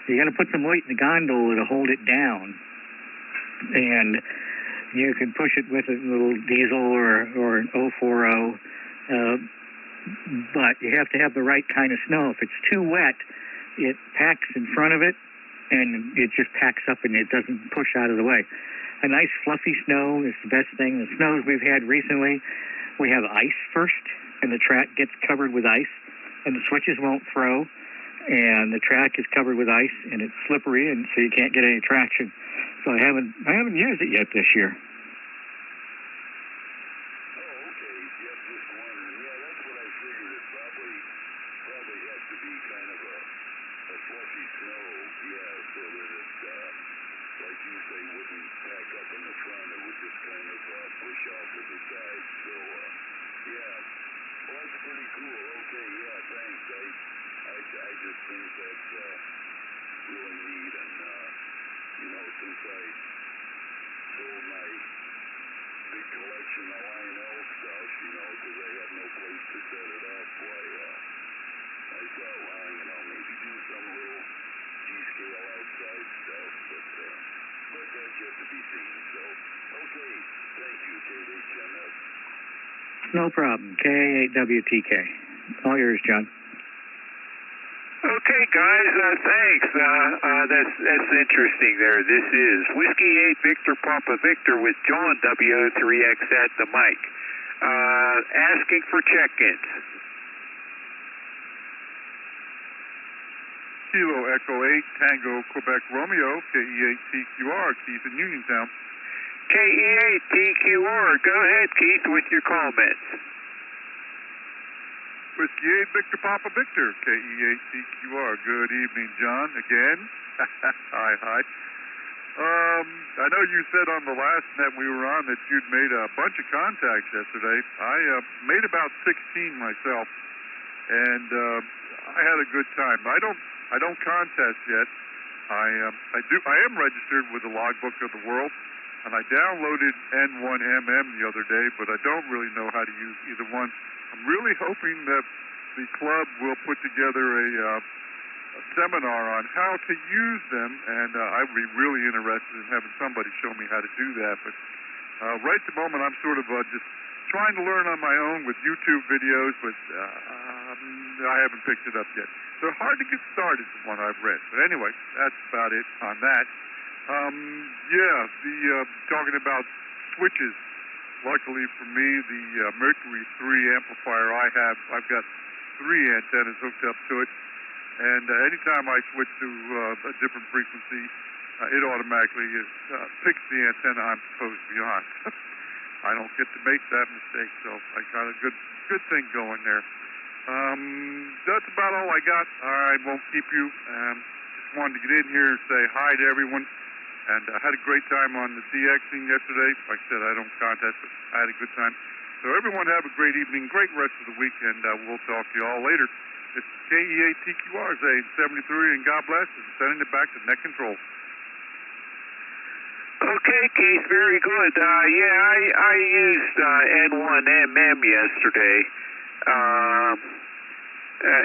You got to put some weight in the gondola to hold it down, and you can push it with a little diesel or an 040. But you have to have the right kind of snow. If it's too wet, it packs in front of it, and it just packs up and it doesn't push out of the way. A nice fluffy snow is the best thing. The snows we've had recently, we have ice first, and the track gets covered with ice, and the switches won't throw, and the track is covered with ice, and it's slippery, and so you can't get any traction. So I haven't used it yet this year. No problem. K8WTK. All yours, John. Okay, guys. Thanks. That's interesting there. This is Whiskey 8 Victor Papa Victor with John W3X at the mic. Asking for check-ins. Kilo Echo 8 Tango Quebec Romeo KE8TQR Keith in Uniontown. KE8TQR. Go ahead, Keith, with your comments. Whiskey 8 Victor Papa Victor KE8TQR. Good evening, John. Again. Hi. I know you said on the last net we were on that you'd made a bunch of contacts yesterday. I made about 16 myself, and I had a good time. I don't contest yet. I am registered with the Logbook of the World, and I downloaded N1MM the other day, but I don't really know how to use either one. I'm really hoping that the club will put together a seminar on how to use them, and I'd be really interested in having somebody show me how to do that. But right at the moment, I'm sort of just trying to learn on my own with YouTube videos, but I haven't picked it up yet. They're hard to get started from what I've read. But anyway, that's about it on that. Talking about switches. Luckily for me, the Mercury 3 amplifier I've got 3 antennas hooked up to it. And anytime I switch to a different frequency, it automatically picks the antenna I'm supposed to be on. I don't get to make that mistake, so I got a good thing going there. That's about all I got. I won't keep you. Just wanted to get in here and say hi to everyone. And I had a great time on the DXing yesterday. Like I said, I don't contest, but I had a good time. So everyone have a great evening, great rest of the week, and we'll talk to you all later. It's KEATQR, Zane 73, and God bless, and sending it back to Net Control. Okay, Keith, very good. I used N1MM yesterday.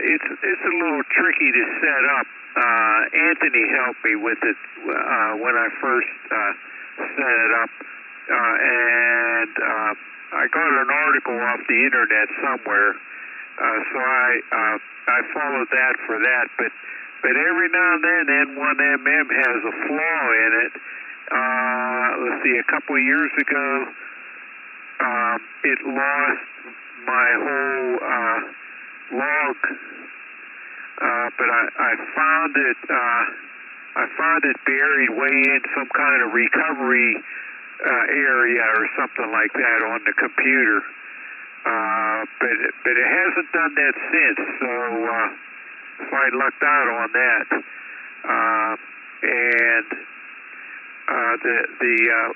It's a little tricky to set up. Anthony helped me with it when I first set it up, and I got an article off the internet somewhere, so I followed that for that. But every now and then, N1MM has a flaw in it. Let's see, a couple of years ago, it lost my whole log. But I found it buried way in some kind of recovery area or something like that on the computer. But it hasn't done that since, so I lucked out on that. And the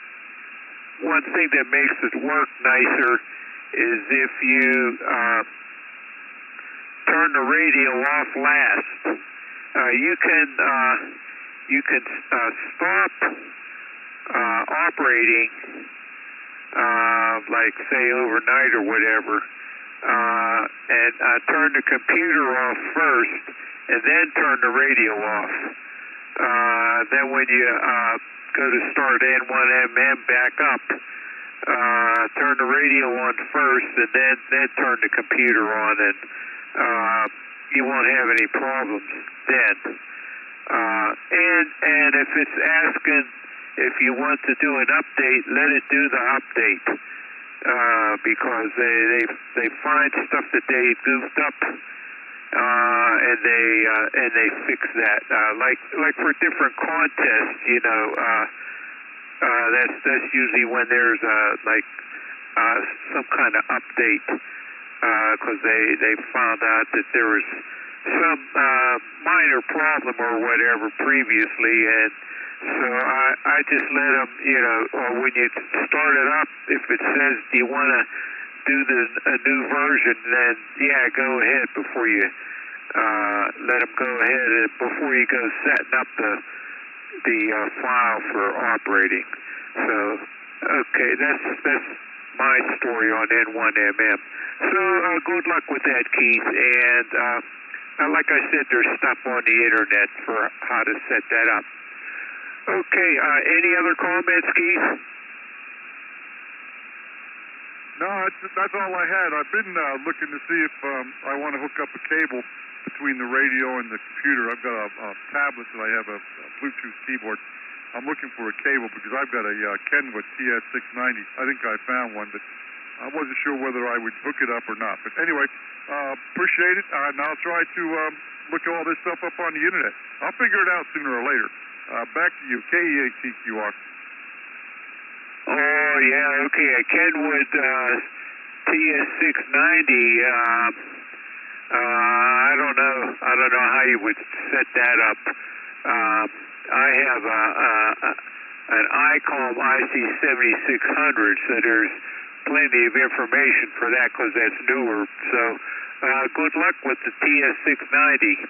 one thing that makes it work nicer is if you turn the radio off last. You can stop operating, like say overnight or whatever, and turn the computer off first, and then turn the radio off. Then when you go to start N1MM back up, turn the radio on first, and then turn the computer on, and you won't have any problems then. And if it's asking if you want to do an update, let it do the update, because they find stuff that they goofed up, and they fix that. Like for different contests, you know, that's usually when there's some kind of update. Because they found out that there was some minor problem or whatever previously, and so I just let them, you know, or when you start it up, if it says, do you want to do a new version, then yeah, go ahead before you let them go ahead before you go setting up the file for operating. So okay, that's my story on N1MM. So good luck with that, Keith. And like I said, there's stuff on the internet for how to set that up. Okay, any other comments, Keith? No, that's all I had. I've been looking to see if I want to hook up a cable between the radio and the computer. I've got a tablet that I have a Bluetooth keyboard. I'm looking for a cable because I've got a Kenwood TS690. I think I found one, but I wasn't sure whether I would hook it up or not. But anyway, appreciate it, and I'll try to look all this stuff up on the internet. I'll figure it out sooner or later. Back to you, KEATQR. Oh, yeah, okay, a Kenwood TS690. I don't know how you would set that up. I have an ICOM IC7600, so there's plenty of information for that because that's newer. So good luck with the TS690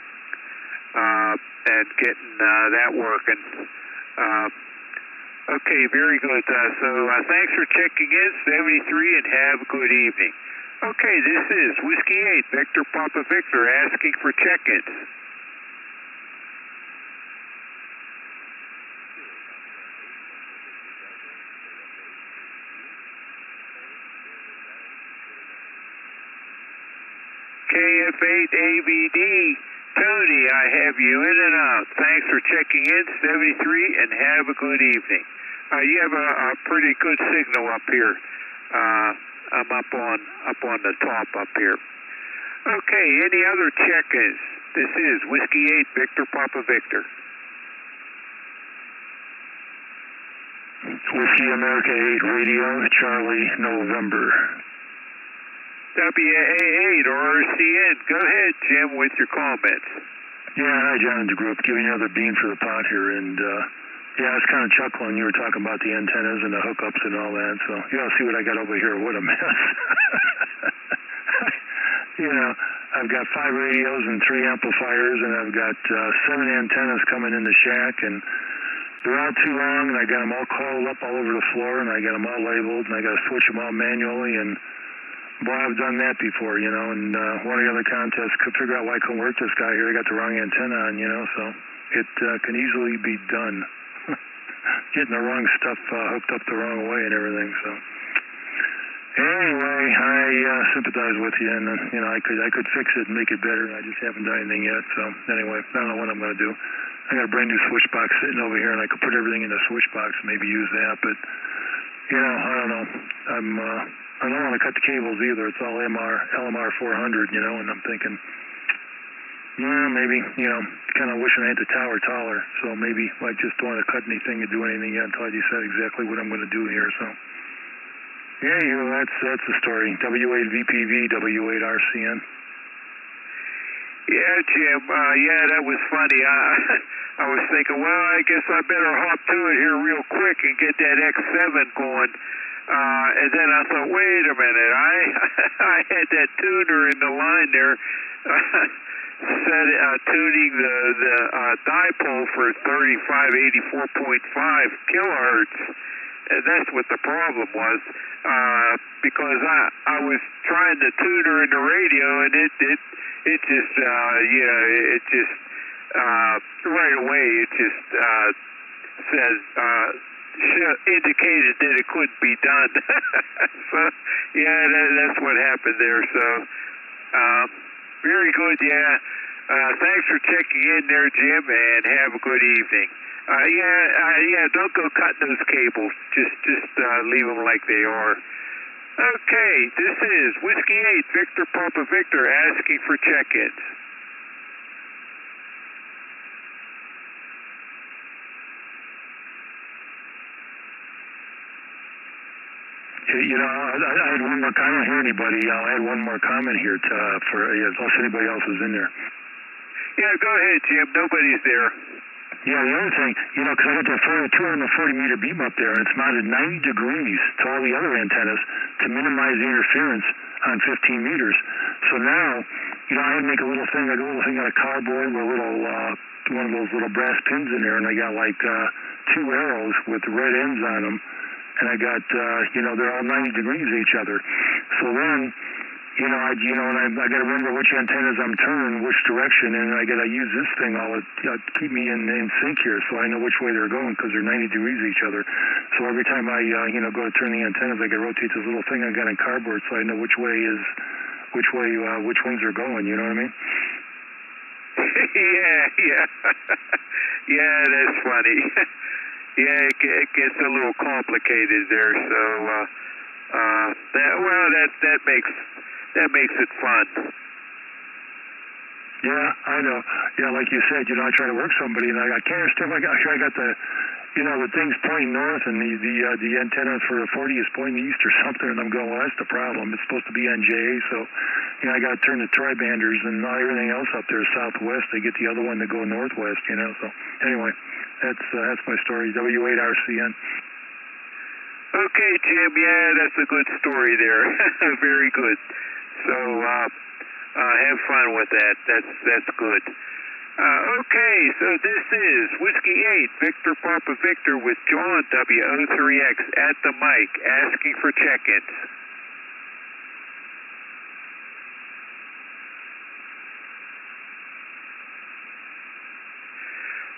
and getting that working. Okay, very good. So thanks for checking in, 73, and have a good evening. Okay, this is Whiskey 8, Victor Papa Victor, asking for check-ins. KF8AVD, Tony, I have you in and out. Thanks for checking in, 73, and have a good evening. You have a pretty good signal up here. I'm up on the top up here. Okay, any other check-ins? This is Whiskey 8, Victor Papa Victor. Whiskey America 8 Radio, Charlie, November. WA8 or RCN. Go ahead, Jim, with your comments. Yeah, hi, John and the group. Giving you another bean for the pot here. And, yeah, I was kind of chuckling. You were talking about the antennas and the hookups and all that. So, you know, see what I got over here. What a mess. You know, I've got 5 radios and 3 amplifiers, and I've got 7 antennas coming in the shack, and they're all too long, and I got them all coiled up all over the floor, and I got them all labeled, and I got to switch them all manually, and boy, I've done that before, you know, and one of the other contests could figure out why I couldn't work this guy here. I got the wrong antenna on, you know, so it can easily be done. Getting the wrong stuff hooked up the wrong way and everything, so. Anyway, I sympathize with you, and you know, I could fix it and make it better. I just haven't done anything yet. So anyway, I don't know what I'm going to do. I got a brand new switch box sitting over here, and I could put everything in the switch box and maybe use that. But you know, I don't know. I don't want to cut the cables either. It's all LMR 400, you know, and I'm thinking, yeah, maybe, you know, kind of wishing I had the tower taller. So maybe I just don't want to cut anything or do anything yet until I decide exactly what I'm going to do here. So. Yeah, you know, that's the story. W8 VPV, W8 RCN. Yeah, Jim. Yeah, that was funny. I was thinking, well, I guess I better hop to it here real quick and get that X7 going. And then I thought, wait a minute. I had that tuner in the line there, tuning the dipole for 3584.5 kilohertz. And that's what the problem was, because I was trying to tune her in the radio, and it just right away it just said indicated that it couldn't be done. So yeah, that's what happened there. So very good. Yeah, thanks for checking in there, Jim, and have a good evening. Yeah, don't go cutting those cables. Just leave them like they are. Okay, this is Whiskey 8, Victor Papa Victor, asking for check-ins. You know, I had one more comment. I don't hear anybody. I had one more comment here unless anybody else is in there. Yeah, go ahead, Jim. Nobody's there. Yeah, the other thing, you know, because I got that 240-meter beam up there, and it's mounted 90 degrees to all the other antennas to minimize the interference on 15 meters. So now, you know, I had to make a little thing out of cardboard with a little, one of those little brass pins in there, and I got like 2 arrows with red ends on them, and I got, you know, they're all 90 degrees each other. So then, and I got to remember which antennas I'm turning, which direction, and I got to use this thing all to keep me in sync here, so I know which way they're going because they're 90 degrees each other. So every time I, go to turn the antennas, I got to rotate this little thing I got in cardboard, so I know which ones are going. You know what I mean? Yeah. Yeah, that's funny. Yeah, it gets a little complicated there. So, that makes it fun. Yeah, I know. Yeah, like you said, I try to work somebody, and I can't understand. I got the, the thing's pointing north, and the antenna for the 40 is pointing east or something, and I'm going, well, that's the problem. It's supposed to be NJA, so, I got to turn the tri-banders and everything else up there southwest. They get the other one to go northwest, So anyway, that's my story. W8 RCN. Okay, Jim. Yeah, that's a good story there. Very good. So have fun with that. That's good. Okay, so this is Whiskey 8, Victor Papa Victor with John W03X at the mic, asking for check-ins.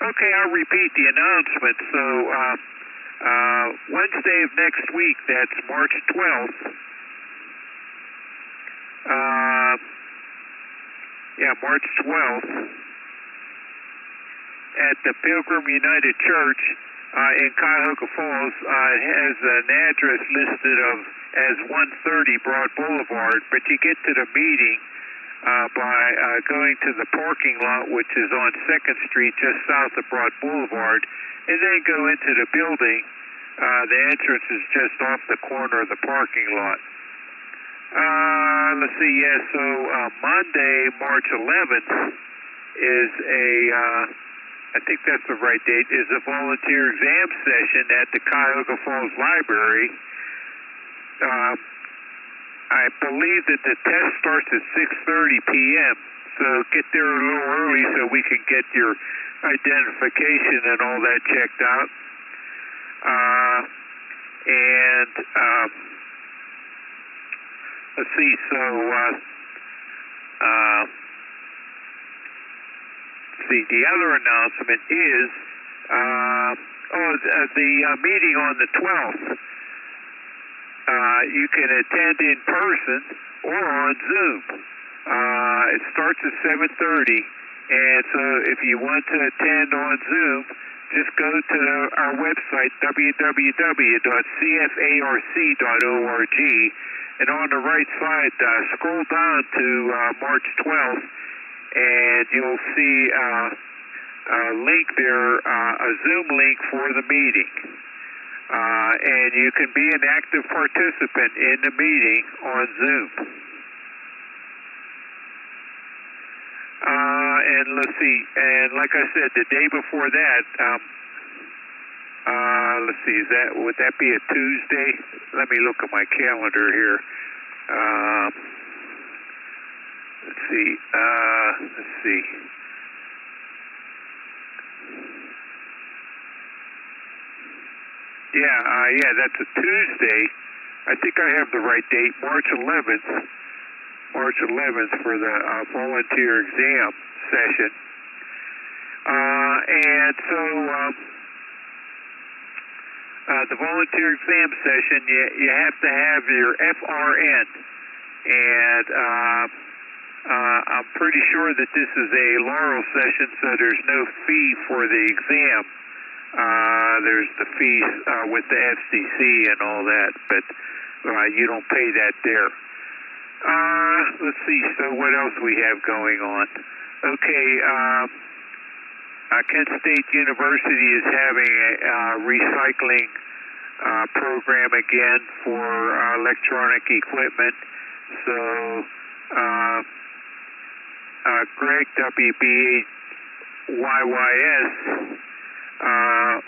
Okay, I'll repeat the announcement. So Wednesday of next week, that's March 12th. March 12th at the Pilgrim United Church in Cuyahoga Falls. It has an address listed as 130 Broad Boulevard, but you get to the meeting by going to the parking lot, which is on 2nd Street, just south of Broad Boulevard, and then go into the building The entrance is just off the corner of the parking lot. Let's see, yeah, so Monday, March 11th is I think that's the right date, is a volunteer exam session at the Cuyahoga Falls Library. I believe that the test starts at 6:30 p.m., so get there a little early so we can get your identification and all that checked out. Let's see, so, the other announcement is, the meeting on the 12th. You can attend in person or on Zoom. It starts at 7:30, and so if you want to attend on Zoom, just go to our website, www.cfarc.org, and on the right side, scroll down to March 12th, and you'll see a link there, a Zoom link for the meeting. And you can be an active participant in the meeting on Zoom. And let's see, and like I said, the day before that, let's see, would that be a Tuesday? Let me look at my calendar here. Let's see. Yeah, that's a Tuesday. I think I have the right date, March 11th for the volunteer exam session. And so the volunteer exam session, you have to have your FRN, and I'm pretty sure that this is a Laurel session, so there's no fee for the exam. There's the fees with the FCC and all that, but you don't pay that there. Let's see, so what else we have going on? Okay, Kent State University is having a recycling program again for electronic equipment. So Greg, WBYYS,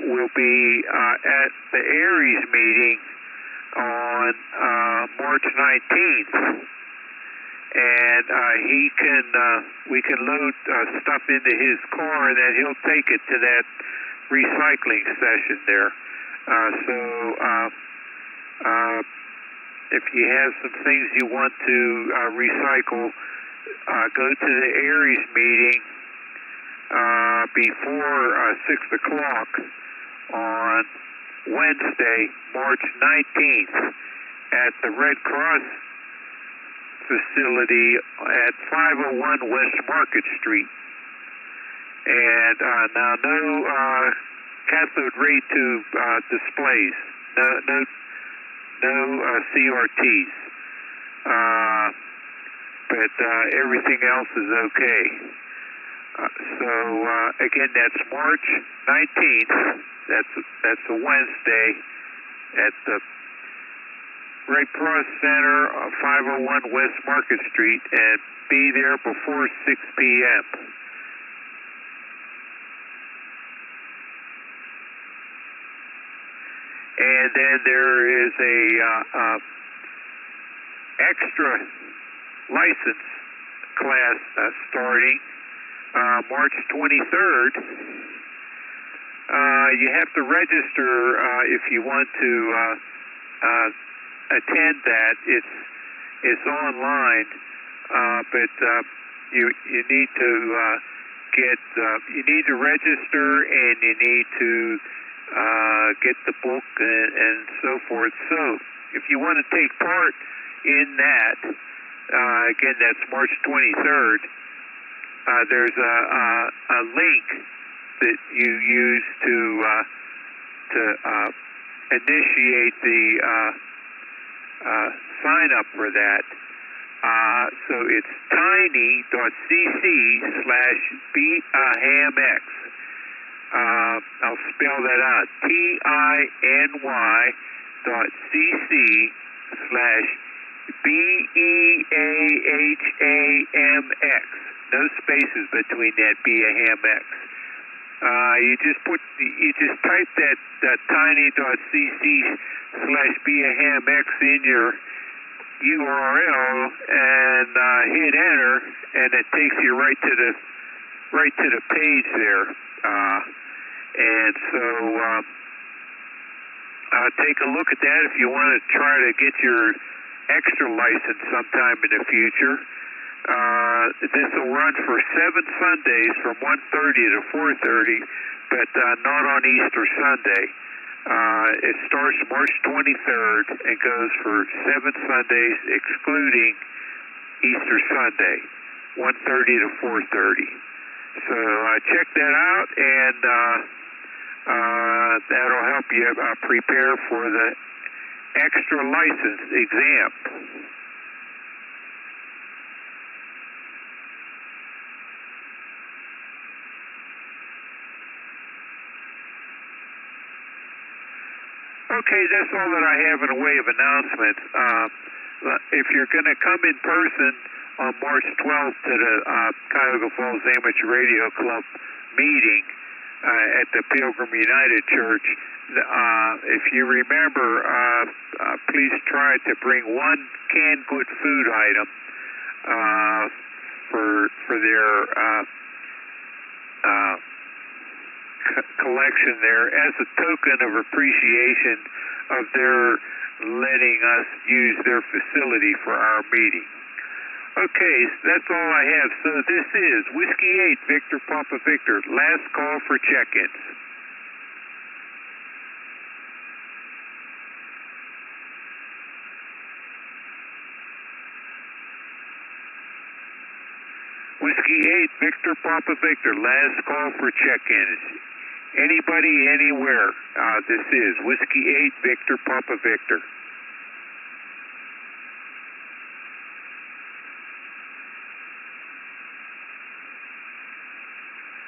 will be at the Aries meeting on March 19th. And we can load stuff into his car, and then he'll take it to that recycling session there. If you have some things you want to recycle, go to the Aries meeting before 6 o'clock on Wednesday, March 19th at the Red Cross facility at 501 West Market Street. And now no cathode ray tube displays, no CRTs, but everything else is okay. So again, that's March 19th. That's a Wednesday at the Red Cross Center, 501 West Market Street, and be there before 6 p.m. And then there is a extra license class starting March 23rd. You have to register if you want to attend that. It's online, but you need to you need to register, and you need to get the book and so forth. So if you want to take part in that, again, that's March 23rd. There's a link that you use to initiate the sign up for that. So it's tiny.cc/BHAMX. I'll spell that out. TINY.cc/BEAHAMX. No spaces between that BEAHAMX. You just type that tiny.cc/BEAHAMX in your URL and hit enter, and it takes you right to the page there. And so take a look at that if you want to try to get your extra license sometime in the future. This will run for 7 Sundays from 1:30 to 4:30, but not on Easter Sunday. It starts March 23rd and goes for 7 Sundays, excluding Easter Sunday, 1:30 to 4:30. So check that out, and that'll help you prepare for the extra license exam. Okay, that's all that I have in the way of announcements. If you're going to come in person on March 12th to the Cuyahoga Falls Amateur Radio Club meeting at the Pilgrim United Church, if you remember, please try to bring one canned good food item for their collection there as a token of appreciation of their letting us use their facility for our meeting. Okay, that's all I have. So this is Whiskey 8, Victor Papa Victor, last call for check-ins. Whiskey 8, Victor Papa Victor, last call for check-ins. Anybody, anywhere. This is Whiskey 8, Victor Papa Victor.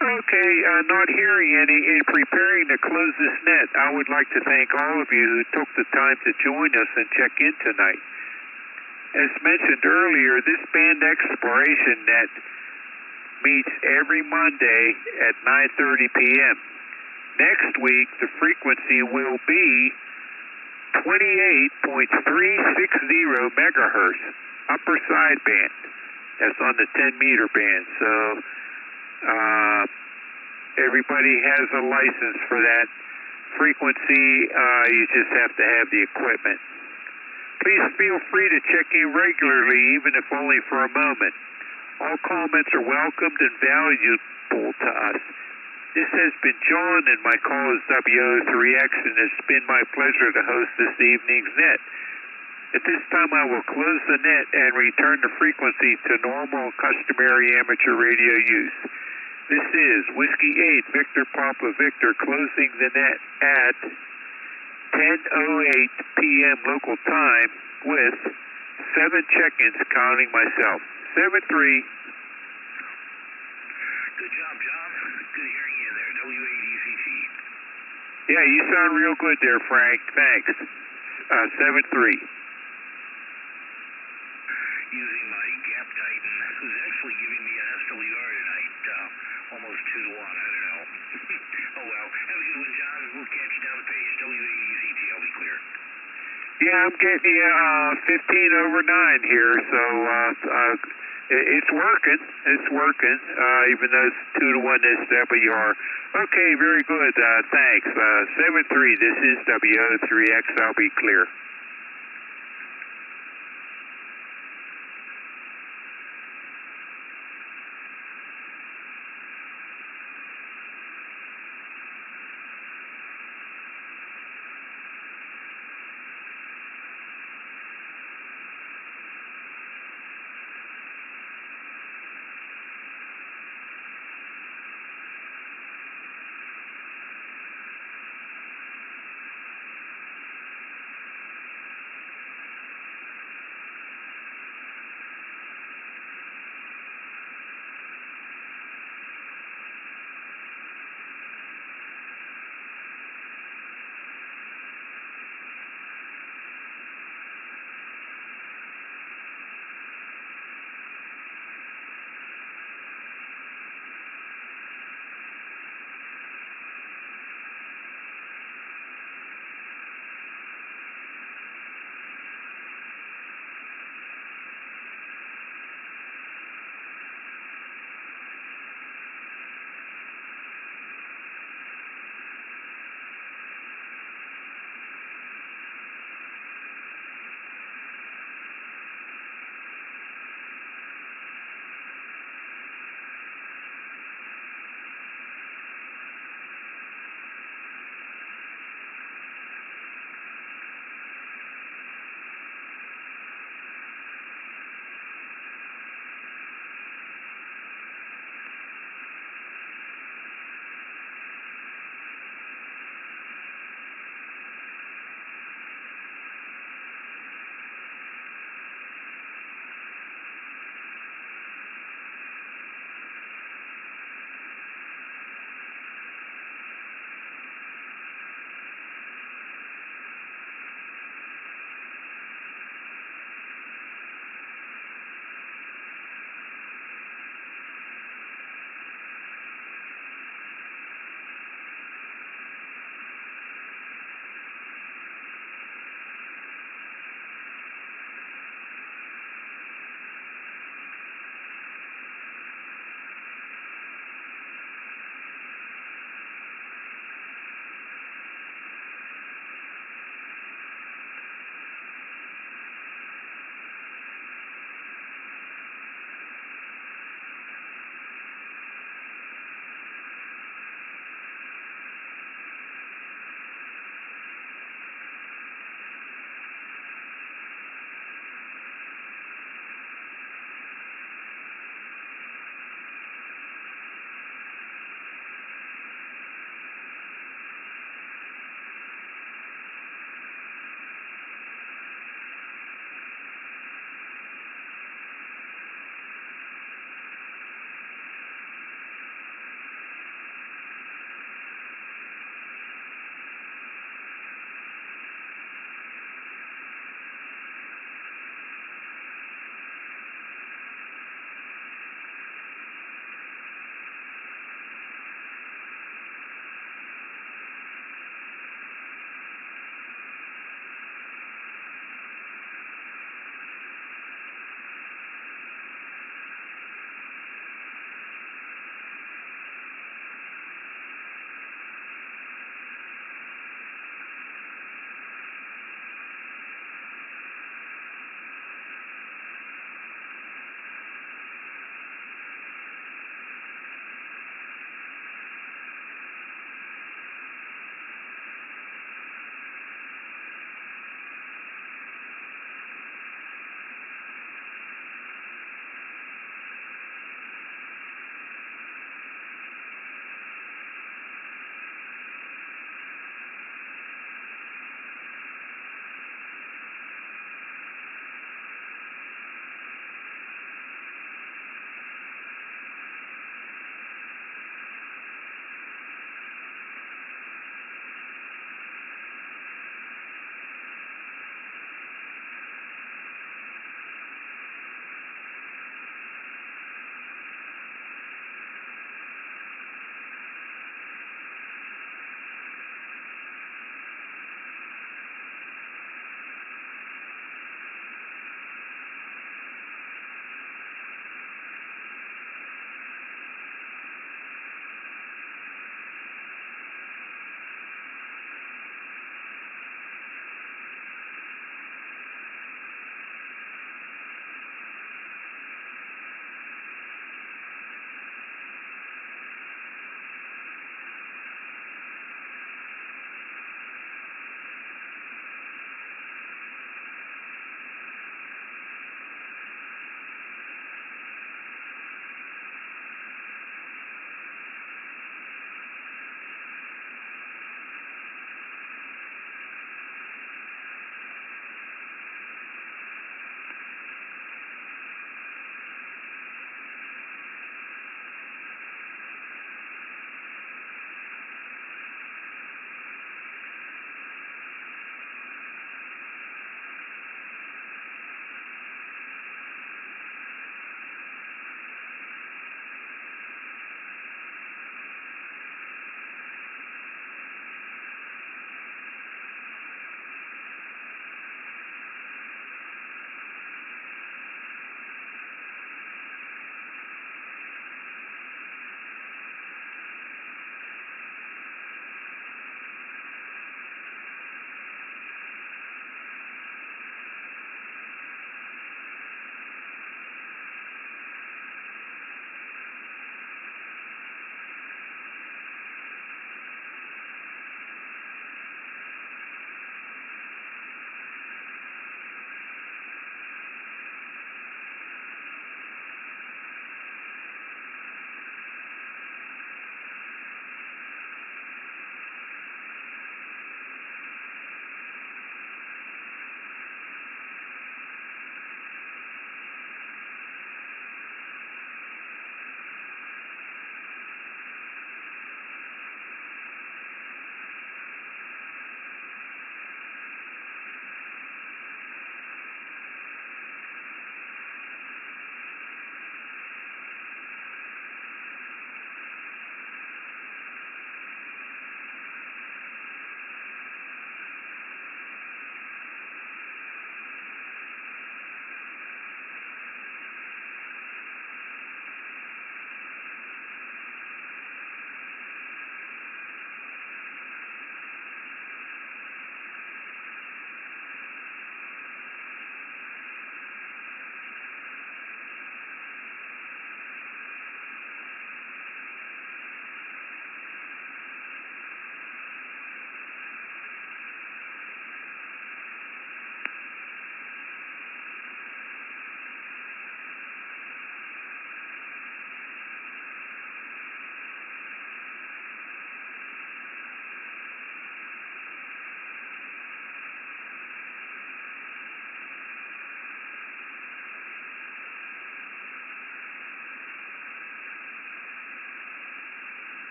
Okay, not hearing any. In preparing to close this net, I would like to thank all of you who took the time to join us and check in tonight. As mentioned earlier, this band exploration net meets every Monday at 9:30 p.m. Next week, the frequency will be 28.360 megahertz, upper sideband. That's on the 10-meter band. So everybody has a license for that frequency. You just have to have the equipment. Please feel free to check in regularly, even if only for a moment. All comments are welcomed and valuable to us. This has been John, and my call is WO3X, and it's been my pleasure to host this evening's net. At this time, I will close the net and return the frequency to normal, customary amateur radio use. This is Whiskey 8, Victor Papa Victor, closing the net at 10:08 p.m. local time with 7 check-ins, counting myself. 7-3. Good job, John. Good hearing you there. W8ECT. Yeah, you sound real good there, Frank. Thanks. 7-3. Using my Gap Titan, who's actually giving me an SWR tonight, almost 2 to 1. I don't know. Oh well. Have a good one, John. We'll catch you down the page. W8ECT. I'll be clear. Yeah, I'm getting you 15 over 9 here, so it's working. It's working, even though it's 2 to 1 SWR. Okay, very good. Thanks. 7-3. This is WO3X. I'll be clear.